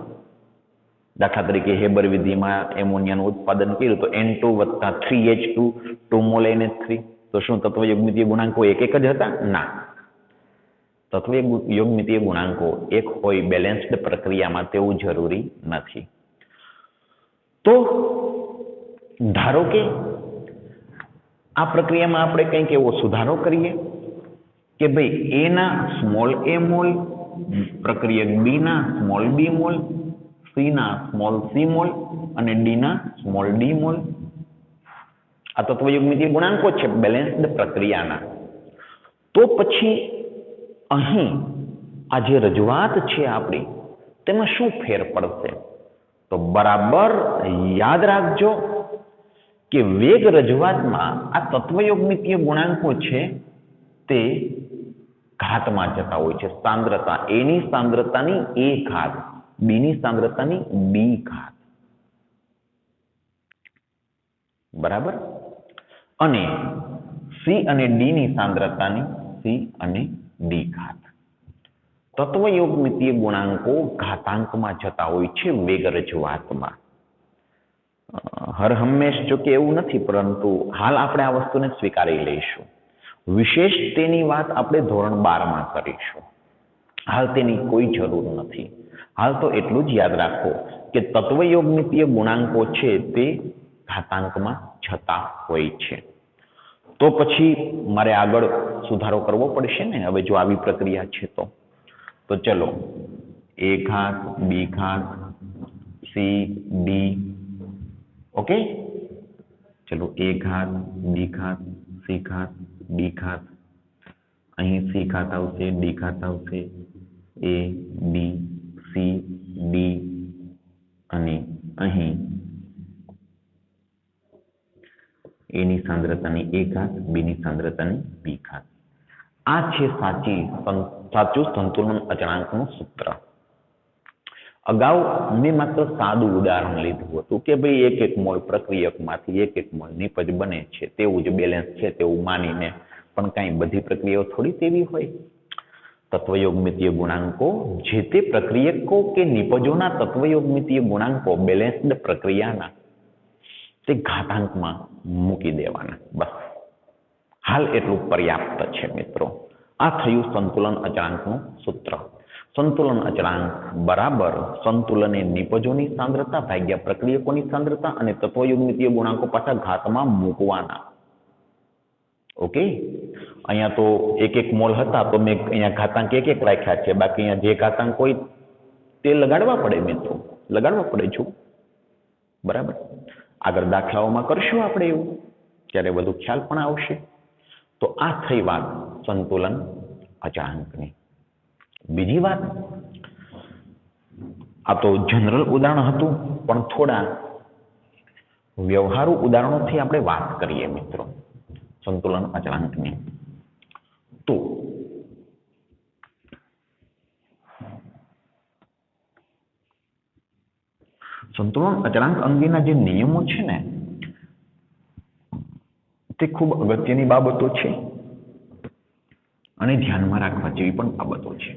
દાખલા તરીકે હેબર વિધિમાં એમોનિયાનું ઉત્પાદન કર્યું તો N2 + 3H2 2 મોલ NH3. તો શું તત્વ યોગમિતીય ગુણાંકો 1 જ હતા? ના. તત્વ યોગમિતીય ગુણાંકો 1 હોય બેલેન્સ્ડ પ્રક્રિયામાં તેવું જરૂરી નથી. તો ધારો કે આ પ્રક્રિયામાં આપણે કંઈક એવો સુધારો કરીએ કે ભાઈ એ ના સ્મોલ એ મોલ, પ્રક્રિયક બી ના સ્મોલ બી મોલ, સી ના સ્મોલ સી મોલ અને ડી ના સ્મોલ ડી મોલ. આ તત્વ યોગમિતીય ગુણાંકો છે બેલેન્સ્ડ પ્રક્રિયાના. તો પછી અહીં આ જે રજૂઆત છે આપણી તેમાં શું ફેર પડશે? તો બરાબર યાદ રાખજો કે વેગ રજૂઆતમાં આ તત્વ યોગમિતીય ગુણાંકો છે તે ઘાતમાં જતા હોય છે. સાંદ્રતા એની સાંદ્રતાની એ ઘાત, બીની સાંદ્રતાની બી ઘાત. બરાબર. અને સી અને ડી ની સાંદ્રતાની સી અને ડી ઘાત. તત્વ યોગમિતીય ગુણાંકો ઘાતાંકમાં જતા હોય છે વેગ રજૂઆતમાં. હર હંમેશ જો કે એવું નથી, પરંતુ હાલ આપણે આ વસ્તુને સ્વીકારી લઈશું. વિશેષ તેની વાત આપણે ધોરણ 12 માં કરીશું. હાલ તેની કોઈ જરૂર નથી. હાલ તો એટલું જ યાદ રાખો કે તત્વ યોગમિતીય ગુણાંકો છે તે ઘાતાંકમાં જતા હોય છે. તો પછી મારે આગળ સુધારો કરવો પડશે ને. હવે જો આવી પ્રક્રિયા છે તો ચલો એ ઘાત, બી ઘાત, સી, ડી. ઓકે. ચલો એ ઘાત, બી ઘાત, સી ઘાત, ડી ઘાત. અહીં સી ઘાત આવશે, ડી ઘાત આવશે, એ, બી, સી, ડી અને અહીં એની સાંદ્રતાની એ ઘાત, બીની સાંદ્રતાની બી ઘાત. આ છે સાચું સંતુલન અચળાંકનું સૂત્ર. અગાઉ મેં માત્ર સાદું ઉદાહરણ લીધું હતું કે ભાઈ 1 મોલ પ્રક્રિયકમાંથી 1 મોલ નિપજ બને છે તેવું જ બેલેન્સ છે તેવું માનીને. પણ કાંઈ બધી પ્રક્રિયાઓ થોડી તેવી હોય. તત્વયોગમિતીય ગુણાંકો જે તે પ્રક્રિયકો કે નિપજોના તત્વયોગમિતીય ગુણાંકો બેલેન્સ્ડ પ્રક્રિયાના તે ઘાતાંકમાં મૂકી દેવાના. બસ હાલ એટલું પર્યાપ્ત છે મિત્રો. આ થયું સંતુલન અચળાંકનું સૂત્ર. સંતુલન અચળાંક બરાબર સંતુલને નિપજોની સાંદ્રતા ભાગ્યા પ્રક્રિયકોની સાંદ્રતા અને તત્વયોગમિતીય ગુણાંકો પાછા ઘાતમાં મૂકવાના. ઓકે. અહીંયા તો 1 મોલ હતા તો મેં અહીંયા ઘાતાંક 1 રાખ્યા છે. બાકી અહીંયા જે ઘાતાંક હોય તે લગાડવા પડે મિત્રો, લગાડવા પડે છું. બરાબર. આગળ દાખલાઓમાં કરશું આપણે એવું, ત્યારે વધુ ખ્યાલ પણ આવશે. તો આ થઈ વાત સંતુલન અચળાંકની. બીજી વાત, આ તો જનરલ ઉદાહરણ હતું, પણ થોડા વ્યવહારુ ઉદાહરણોથી આપણે વાત કરીએ મિત્રો સંતુલન અચળાંકની. તો સંતુલન અચળાંક અંગેના જે નિયમો છે ને તે ખૂબ અગત્યની બાબતો છે અને ધ્યાનમાં રાખવા જેવી પણ બાબતો છે.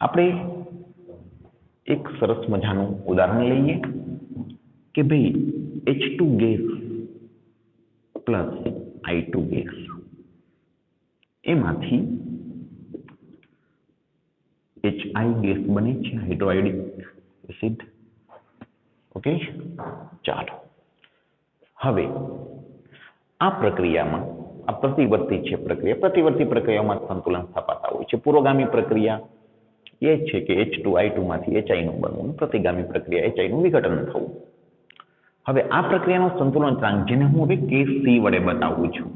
આપણે એક સરસ મજાનું ઉદાહરણ લઈએ કે ભાઈ H2 gas plus I2 gas એમાંથી HI ગેસ બને છે, હાઇડ્રોઆયોડિક એસિડ. ઓકે, ચાલો હવે આ પ્રક્રિયામાં આ પ્રતિવર્તી છે પ્રક્રિયા. પ્રતિવર્તી પ્રક્રિયામાં સંતુલન સ્થાપાતા હોય છે. પુરોગામી પ્રક્રિયા એ છે કે H2I2 માંથી HI નું બનવું, પ્રતિગામી પ્રક્રિયા HI નું વિઘટન થવું. હવે આ પ્રક્રિયાનો સંતુલનાંક જેને હું હવે Kc વડે બતાવું છું.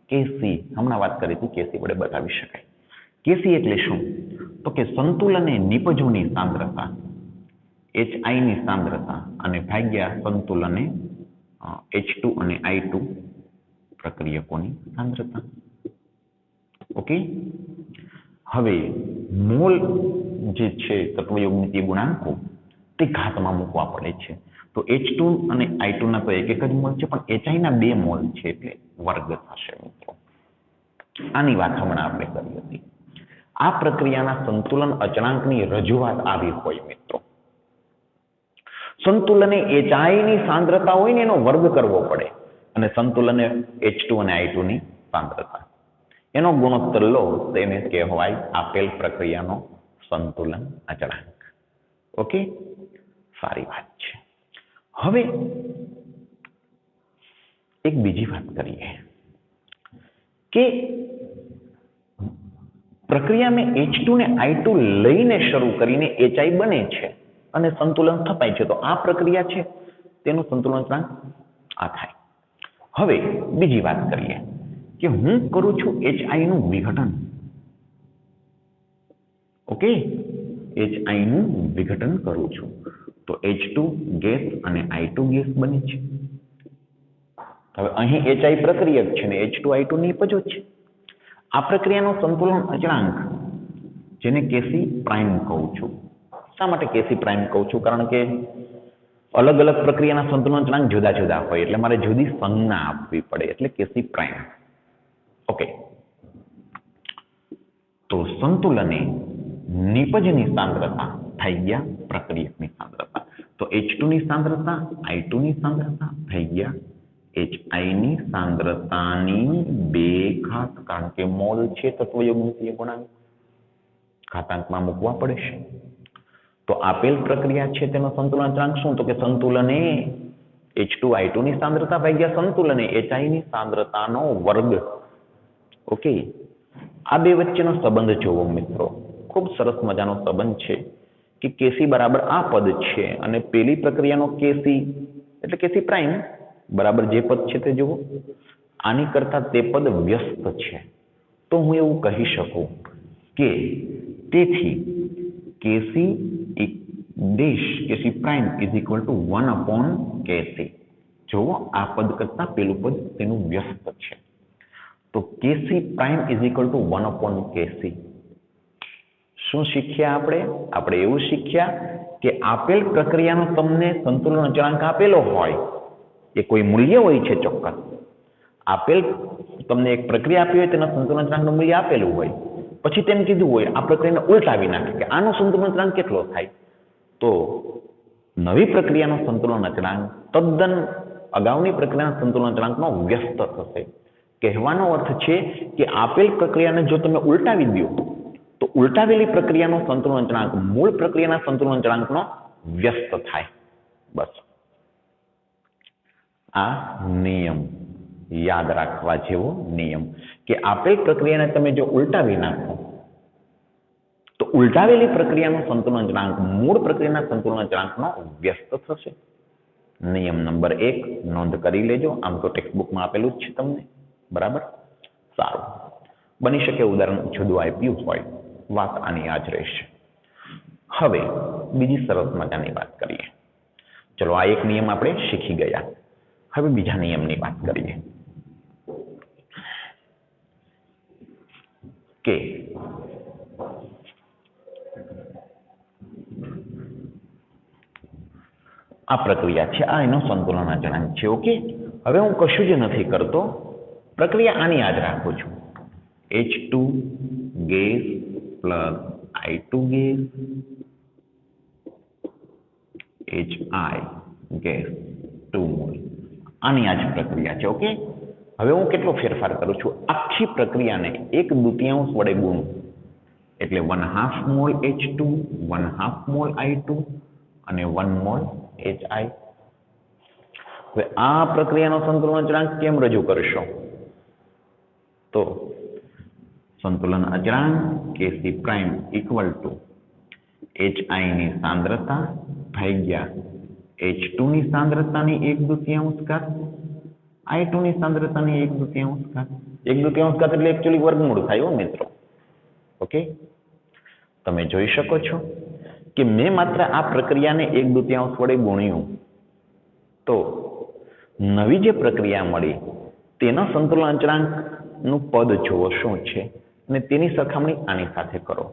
Kc હમણાં વાત કરી હતી, Kc વડે બતાવી શકાય. Kc એટલે શું? તો કે સંતુલને નિપજોની સાંદ્રતા HI ની સાંદ્રતા અને ભાગ્યા સંતુલને H2 અને I2 પ્રક્રિયકોની સાંદ્રતા. ઓકે, હવે મોલ જે છે તત્વયોગમિતીય ગુણાંકો તે ઘાતમાં મૂકવા પડે છે. તો H2 અને I2 ના તો એક જ મોલ છે, પણ HI ના 2 મોલ છે એટલે વર્ગ થશે મિત્રો. આની વાત હમણાં આપણે કરી હતી. આ પ્રક્રિયાના સંતુલન અચળાંકની રજૂઆત આવી હોય મિત્રો. સંતુલને HI ની સાંદ્રતા હોય ને એનો વર્ગ કરવો પડે અને સંતુલને H2 અને I2 ની સાંદ્રતા એનો ગુણોત્તર લો તો એને કહેવાય આપેલ પ્રક્રિયાનો સંતુલન અચળાંક. ઓકે, સારી વાત છે. હવે એક બીજી વાત કરીએ કે પ્રક્રિયા મેં H2 ને I2 લઈને શરૂ કરીને HI બને છે અને સંતુલન સ્થપાય છે. તો આ પ્રક્રિયા છે તેનું સંતુલન અચળાંક આ થાય. હવે બીજી વાત કરીએ કે હું કરું છું HI નું વિઘટન. ઓકે, HI નું વિઘટન કરું છું તો H2 ગેસ અને I2 ગેસ બને છે. હવે અહીં HI પ્રક્રિયક છે ને H2 I2 નિપજો છે. આ પ્રક્રિયાનો સંતુલન અચળાંક જેને Kc પ્રાઇમ કહું છું. શા માટે Kc પ્રાઇમ કહું છું? કારણ કે અલગ અલગ પ્રક્રિયાના સંતુલન અચળાંક જુદા જુદા હોય એટલે મારે જુદી સંજ્ઞા આપવી પડે એટલે Kc પ્રાઇમ. ઓકે, તો સંતુલને નિપજની સાંદ્રતા થઈ ગયા પ્રક્રિયકની સાંદ્રતા. તો H2 ની સાંદ્રતા I2 ની સાંદ્રતા થઈ ગયા HI ની સાંદ્રતાની 2 ઘાત. કારણ કે મોલ છે તત્વયોગમિતીય ગુણાંક, ઘાતાંકમાં મૂકવા પડે છે. તો આપેલ પ્રક્રિયા છે તેનો સંતુલન અચળાંક શું? તો કે સંતુલને H2 I2 ની સાંદ્રતા ભાગ્યા સંતુલને HI ની સાંદ્રતાનો વર્ગ. ઓકે, આ બે વચ્ચેનો સંબંધ જોવો મિત્રો. ખૂબ સરસ મજાનો સંબંધ છે કે Kc બરાબર આ પદ છે અને પેલી પ્રક્રિયાનો Kc એટલે Kc પ્રાઇમ બરાબર જે પદ છે તે જુઓ. આની કરતા તે પદ વ્યસ્ત છે. તો હું એવું કહી શકું કે તેથી Kc Kc prime is equal two 1/Kc. જુઓ, આ પદ કરતા પેલું પદ તેનું વ્યસ્ત છે. તો Kc prime is equal two 1/Kc. શું શીખ્યા આપણે? આપણે એવું શીખ્યા કે આપેલ પ્રક્રિયાનો તમને સંતુલન અચળાંક આપેલો હોય, એ કોઈ મૂલ્ય હોય છે ચોક્કસ. આપેલ તમને એક પ્રક્રિયા આપી હોય તેના સંતુલન અચળાંકનું મૂલ્ય આપેલું હોય, પછી તેમ કીધું હોય આ પ્રક્રિયાને ઉલટાવી નાખે કે આનો સંતુલન અચળાંક કેટલો થાય. તો નવી પ્રક્રિયાનો સંતુલન અચળાંક તદ્દન અગાઉની પ્રક્રિયાના સંતુલન અચળાંકનો વ્યસ્ત થશે. કહેવાનો અર્થ છે કે આપેલ પ્રક્રિયાને જો તમે ઉલટાવી દો તો ઉલટાવેલી પ્રક્રિયાનો સંતુલન અચળાંક મૂળ પ્રક્રિયાના સંતુલન અચળાંકનો વ્યસ્ત થાય. બસ આ નિયમ યાદ રાખવા જેવો નિયમ કે આપેલ પ્રક્રિયાને તમે જો ઉલટાવી નાખો તો ઉલટાવેલી પ્રક્રિયાનો સંતુલન અચળાંક મૂળ પ્રક્રિયાના સંતુલન અચળાંકનો વ્યસ્ત થશે. નિયમ નંબર 1 નોંધ કરી લેજો. આમ તો ટેક્સ્ટબુકમાં આપેલું જ છે તમને. બરાબર, સારું. બની શકે ઉદાહરણ જુદું આપ્યું હોય. વાત આની આ જ રહેશે. હવે બીજી સરસ મજાની વાત કરીએ. ચલો, આ એક નિયમ આપણે શીખી ગયા. હવે બીજા નિયમની વાત કરીએ કે આ પ્રક્રિયા છે, આ એનો સંતુલન અચળાંક છે. ઓકે, હવે હું કશું જ નથી કરતો, પ્રક્રિયા આની યાદ રાખું છું. H2 gas plus I2 gas HI gas 2 mall. આની આ જ પ્રક્રિયા છે. ઓકે, હવે હું કેટલો ફેરફાર કરું છું, આખી પ્રક્રિયાને 1/2 વડે ગુણું એટલે 1/2 મોલ H2, 1/2 મોલ I2 અને 1 મોલ HI. હવે આ પ્રક્રિયાનો સંતુલન અચળાંક કેમ રજૂ કરશો? તો સંતુલન અચળાંક Kc prime equal to HI ની સાંદ્રતા ભાગ્યા H2 ની સાંદ્રતાની 1/2 ઘાત, I2 ની સાંદ્રતાની 1/2 ઘાત. 1/2 ઘાત એટલે એકચ્યુઅલી વર્ગમૂળ થાય હો મિત્રો. ઓકે, તમે જોઈ શકો છો કે મેં માત્ર આ પ્રક્રિયાને 1/2 વડે ગુણ્યું તો નવી જે પ્રક્રિયા મળી તેના સંતુલન અચળાંકનું પદ જુઓ શું છે અને તેની સરખામણી આની સાથે કરો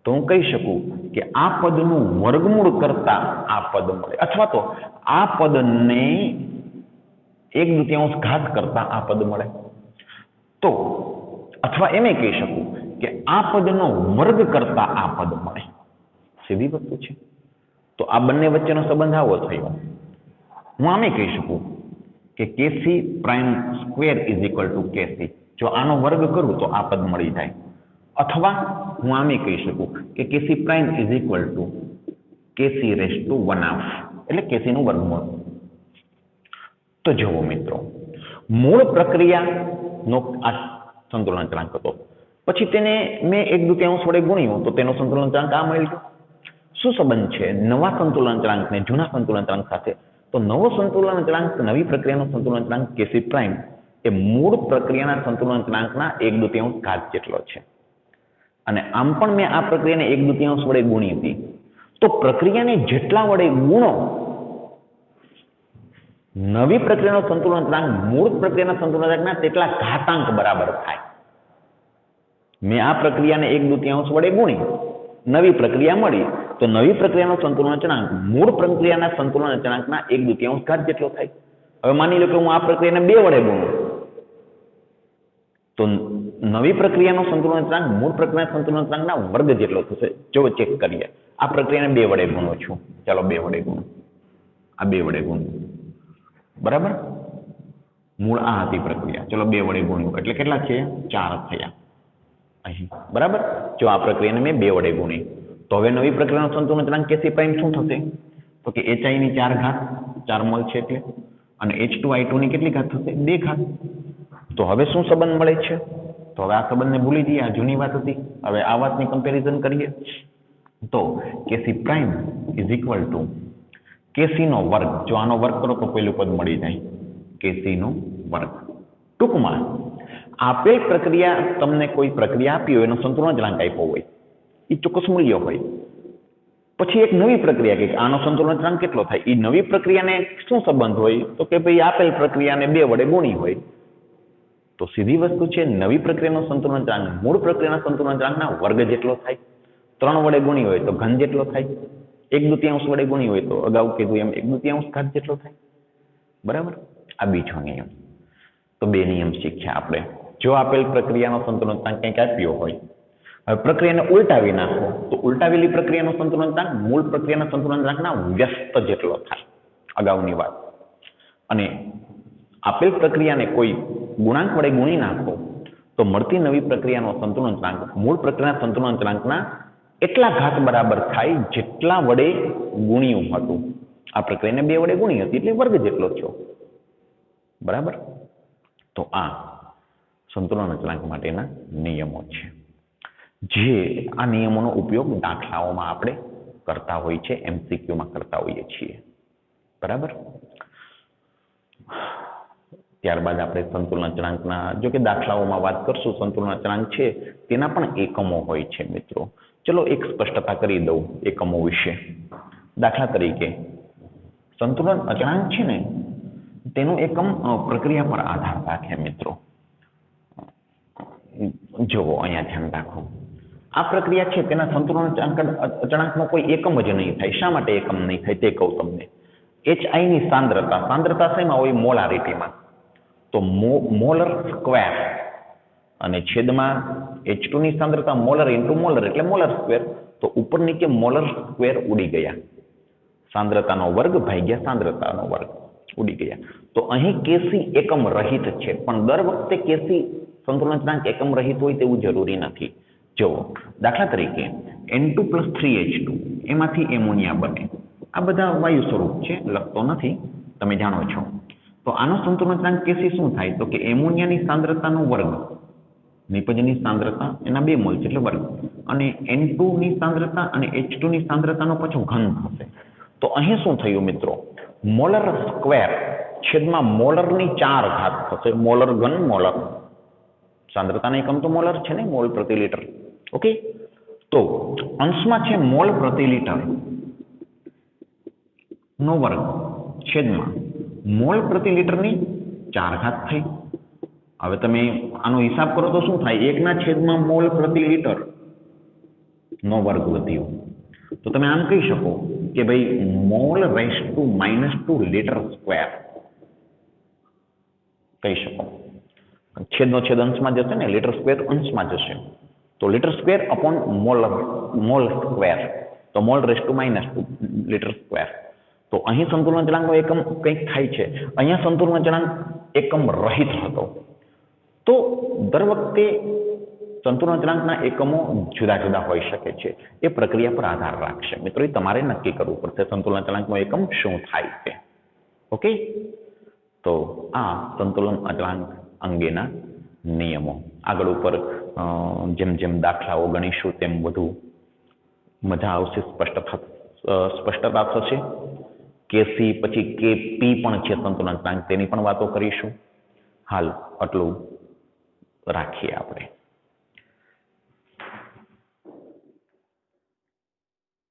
તો હું કહી શકું કે આ પદનું વર્ગમૂળ કરતા આ પદ મળે, અથવા તો આ પદને 1/2 ઘાત કરતા આ પદ મળે. તો અથવા એમ કહી શકું કે આ પદનો વર્ગ કરતા આ પદ મળે. સીધી વસ્તુ છે. તો આ બંને વચ્ચેનો સંબંધ આવો થયો. હું આમે કહી શકું કે Kc prime square is equal to Kc. જો આનો વર્ગ કરું તો આ પદ મળી જાય. અથવા હું આમે કહી શકું કે Kc prime is equal to Kc raise to 1/2 એટલે Kc નું વર્ગમૂળ. તો જુઓ મિત્રો, મૂળ પ્રક્રિયાનો આ સંતુલન અચળાંક હતો, પછી તેને મેં 1/2 વડે ગુણ્યું તો તેનો સંતુલન અચળાંક આ મળી ગયો. શું સંબંધ છે નવા સંતુલન અચળાંકને જૂના સંતુલન અચળાંક સાથે? તો નવો સંતુલન અચળાંક, નવી પ્રક્રિયાનો સંતુલન અચળાંક Kc પ્રાઇમ એ મૂળ પ્રક્રિયાના સંતુલન અચળાંકના 1/2 ઘાત જેટલો છે. અને આમ પણ મેં આ પ્રક્રિયાને 1/2 વડે ગુણી હતી. તો પ્રક્રિયાને જેટલા વડે ગુણો નવી પ્રક્રિયાનો સંતુલન અચળાંક મૂળ પ્રક્રિયાના સંતુલન અચળાંકના તેટલા ઘાતાંક બરાબર થાય. મેં આ પ્રક્રિયાને 1/2 વડે ગુણી, નવી પ્રક્રિયા મળી, તો નવી પ્રક્રિયાનો સંતુલન અચળાંક મૂળ પ્રક્રિયાના સંતુલન અચળાંકના 1/2 ઘાત જેટલો થાય. હવે માની લો કે હું આ પ્રક્રિયાને 2 વડે ગુણું તો નવી પ્રક્રિયાનો સંતુલન અચળાંક મૂળ પ્રક્રિયાના સંતુલન અચળાંકના વર્ગ જેટલો થશે. જો ચેક કરીએ, આ પ્રક્રિયાને 2 વડે ગુણું છું, ચાલો 2 વડે ગુણું, આ 2 વડે ગુણું, બરાબર. મૂળ આ હતી પ્રક્રિયા, ચલો 2 વડે ગુણ્યું એટલે કેટલા છે? 4 થયા અહીં, બરાબર. જો આ પ્રક્રિયાને મેં 2 વડે ગુણી તો હવે નવી પ્રક્રિયાનો સંતુલન અચળાંક Kc પ્રાઇમ શું થશે? તો કે HI ની 4 ઘાત, 4 મોલ છે એટલે, અને H2 I2 ની કેટલી ઘાત થશે? 2 ઘાત. તો હવે શું સંબંધ મળે છે? તો હવે આ સંબંધને ભૂલી જઈએ, આ જૂની વાત હતી. હવે આ વાતની કમ્પેરિઝન કરીએ તો Kc prime is equal to Kc નો વર્ગ. જો આનો વર્ગ કરો તો પહેલું પદ મળી જાય, Kc નો વર્ગ. ટૂંકમાં આપેલ પ્રક્રિયા, તમને કોઈ પ્રક્રિયા આપી હોય, એનો સંતુલન અચળાંક આપ્યો હોય, એ ચોક્કસ મૂલ્ય હોય, પછી એક નવી પ્રક્રિયા કે આનો સંતુલન અચળાંક કેટલો થાય, એ નવી પ્રક્રિયાને શું સંબંધ હોય? તો કે ભાઈ આપેલ પ્રક્રિયાને 2 વડે ગુણી હોય. તો સીધી વસ્તુ છે, નવી પ્રક્રિયાનો સંતુલન અચળાંક મૂળ પ્રક્રિયાના સંતુલન અચળાંકના વર્ગ જેટલો થાય. 3 વડે ગુણી હોય તો ઘન જેટલો થાય. 1/2 વડે ગુણી હોય તો અગાઉ કીધું એમ 1/2 ઘાત જેટલો થાય, બરાબર. આ બીજો નિયમ. તો 2 નિયમ શીખ્યા આપણે. જો આપેલ પ્રક્રિયાનો સંતુલન અચળાંક કંઈક આપ્યો હોય, હવે પ્રક્રિયાને ઉલટાવી નાખો તો ઉલટાવેલી પ્રક્રિયાનો સંતુલન અચળાંક મૂળ પ્રક્રિયાના સંતુલન અચળાંકના વ્યસ્ત જેટલો થાય, અગાઉની વાત. અને આપેલ પ્રક્રિયાને કોઈ ગુણાંક વડે ગુણી નાખો તો મળતી નવી પ્રક્રિયાનો સંતુલન અચળાંક મૂળ પ્રક્રિયાના સંતુલન અચળાંકના એટલા ઘાત બરાબર થાય જેટલા વડે ગુણ્યું હતું. આ પ્રક્રિયાને 2 વડે ગુણી હતી એટલે વર્ગ જેટલો થયો, બરાબર. તો આ સંતુલન અચળાંક માટેના નિયમો છે, જે આ નિયમોનો ઉપયોગ દાખલાઓમાં આપણે કરતા હોઈએ છીએ, MCQમાં કરતા હોઈએ છીએ, બરાબર. ત્યારબાદ આપણે સંતુલન અચળાંકના, જો કે દાખલાઓમાં વાત કરશું, સંતુલન અચળાંક છે તેના પણ એકમો હોય છે મિત્રો. ચલો એક સ્પષ્ટતા કરી દઉં એકમો વિશે. દાખલા તરીકે સંતુલન અચળાંક છે ને, તેનું એકમ પ્રક્રિયા પર આધાર રાખે મિત્રો. જુઓ અહીંયા ધ્યાન રાખો, આ પ્રક્રિયા છે તેના સંતુલન અચળાંકનો કોઈ એકમ જ નહીં થાય. શા માટે એકમ નહીં થાય તે કહું તમને. HI ની સાંદ્રતા શેમાં હોય? મોલારિટીમાં. તો મોલર સ્ક્વેર અને છેદમાં H2 ની સાંદ્રતા મોલર ઇન્ટુ મોલર એટલે મોલર સ્ક્વેર. તો ઉપર નીચે મોલર સ્ક્વેર ઉડી ગયા, સાંદ્રતાનો વર્ગ ભાગ્યા સાંદ્રતાનો વર્ગ ઉડી ગયા. તો અહીં કેસી એકમ રહિત છે, પણ દર વખતે કેસી સંતુલન અચળાંક એકમ રહિત હોય તેવું જરૂરી નથી. જુઓ દાખલા તરીકે N2 + 3H2 એમાંથી એમોનિયા બને. આ બધા વાયુ સ્વરૂપ છે, લખતો નથી, તમે જાણો છો. તો આનો સંતુલન અચળાંક કેસી શું થાય? તો કે એમોનિયાની સાંદ્રતાનો વર્ગ, નિપજની સાંદ્રતા એના 2 મોલ છે એટલે વર્ગ, અને N2 ની સાંદ્રતા અને H2 ની સાંદ્રતાનો પાછો ઘન થશે. તો અહીં શું થયું મિત્રો? મોલર સ્ક્વેર છેદમાં મોલરની 4 ઘાત થશે. મોલર ઘન મોલર, સાંદ્રતાનો એકમ તો મોલર છે ને, મોલ પ્રતિ લિટર. ઓકે, તો અંશમાં છે મોલ પ્રતિ લિટર નો વર્ગ છેદમાં મોલ પ્રતિ લિટરની 4 ઘાત થઈ. હવે તમે આનો હિસાબ કરો તો શું થાય? 1/, મોલ પ્રતિ લિટર નો વર્ગ વધ્યો. તો તમે આમ કહી શકો કે ભાઈ મોલ -2 લિટર સ્ક્વેર કહી શકો. છેદનો છેદ અંશમાં જશે ને, લિટર સ્ક્વેર અંશમાં જશે, તો litre square upon mall square, તો મોલ -2 લિટર સ્ક્વેર. તો અહીં સંતુલન અચળાંકનો એકમ કંઈક થાય છે. અહીંયા સંતુલન અચળાંક એકમ રહિત હતો. તો દર વખતે સંતુલન અચળાંકના એકમો જુદા જુદા હોઈ શકે છે. એ પ્રક્રિયા પર આધાર રાખશે. મિત્રો, એ તમારે નક્કી કરવું પડશે સંતુલન અચળાંકનો એકમ શું થાય છે. ઓકે, તો આ સંતુલન અચળાંક અંગેના નિયમો. આગળ ઉપર જેમ જેમ દાખલાઓ ગણીશું તેમ વધુ મજા આવશે, સ્પષ્ટતા થશે. કેસી પછી કેપી પણ છે સંતુલન અચળાંક, તેની પણ વાતો કરીશું. હાલ આટલું રાખીએ આપણે.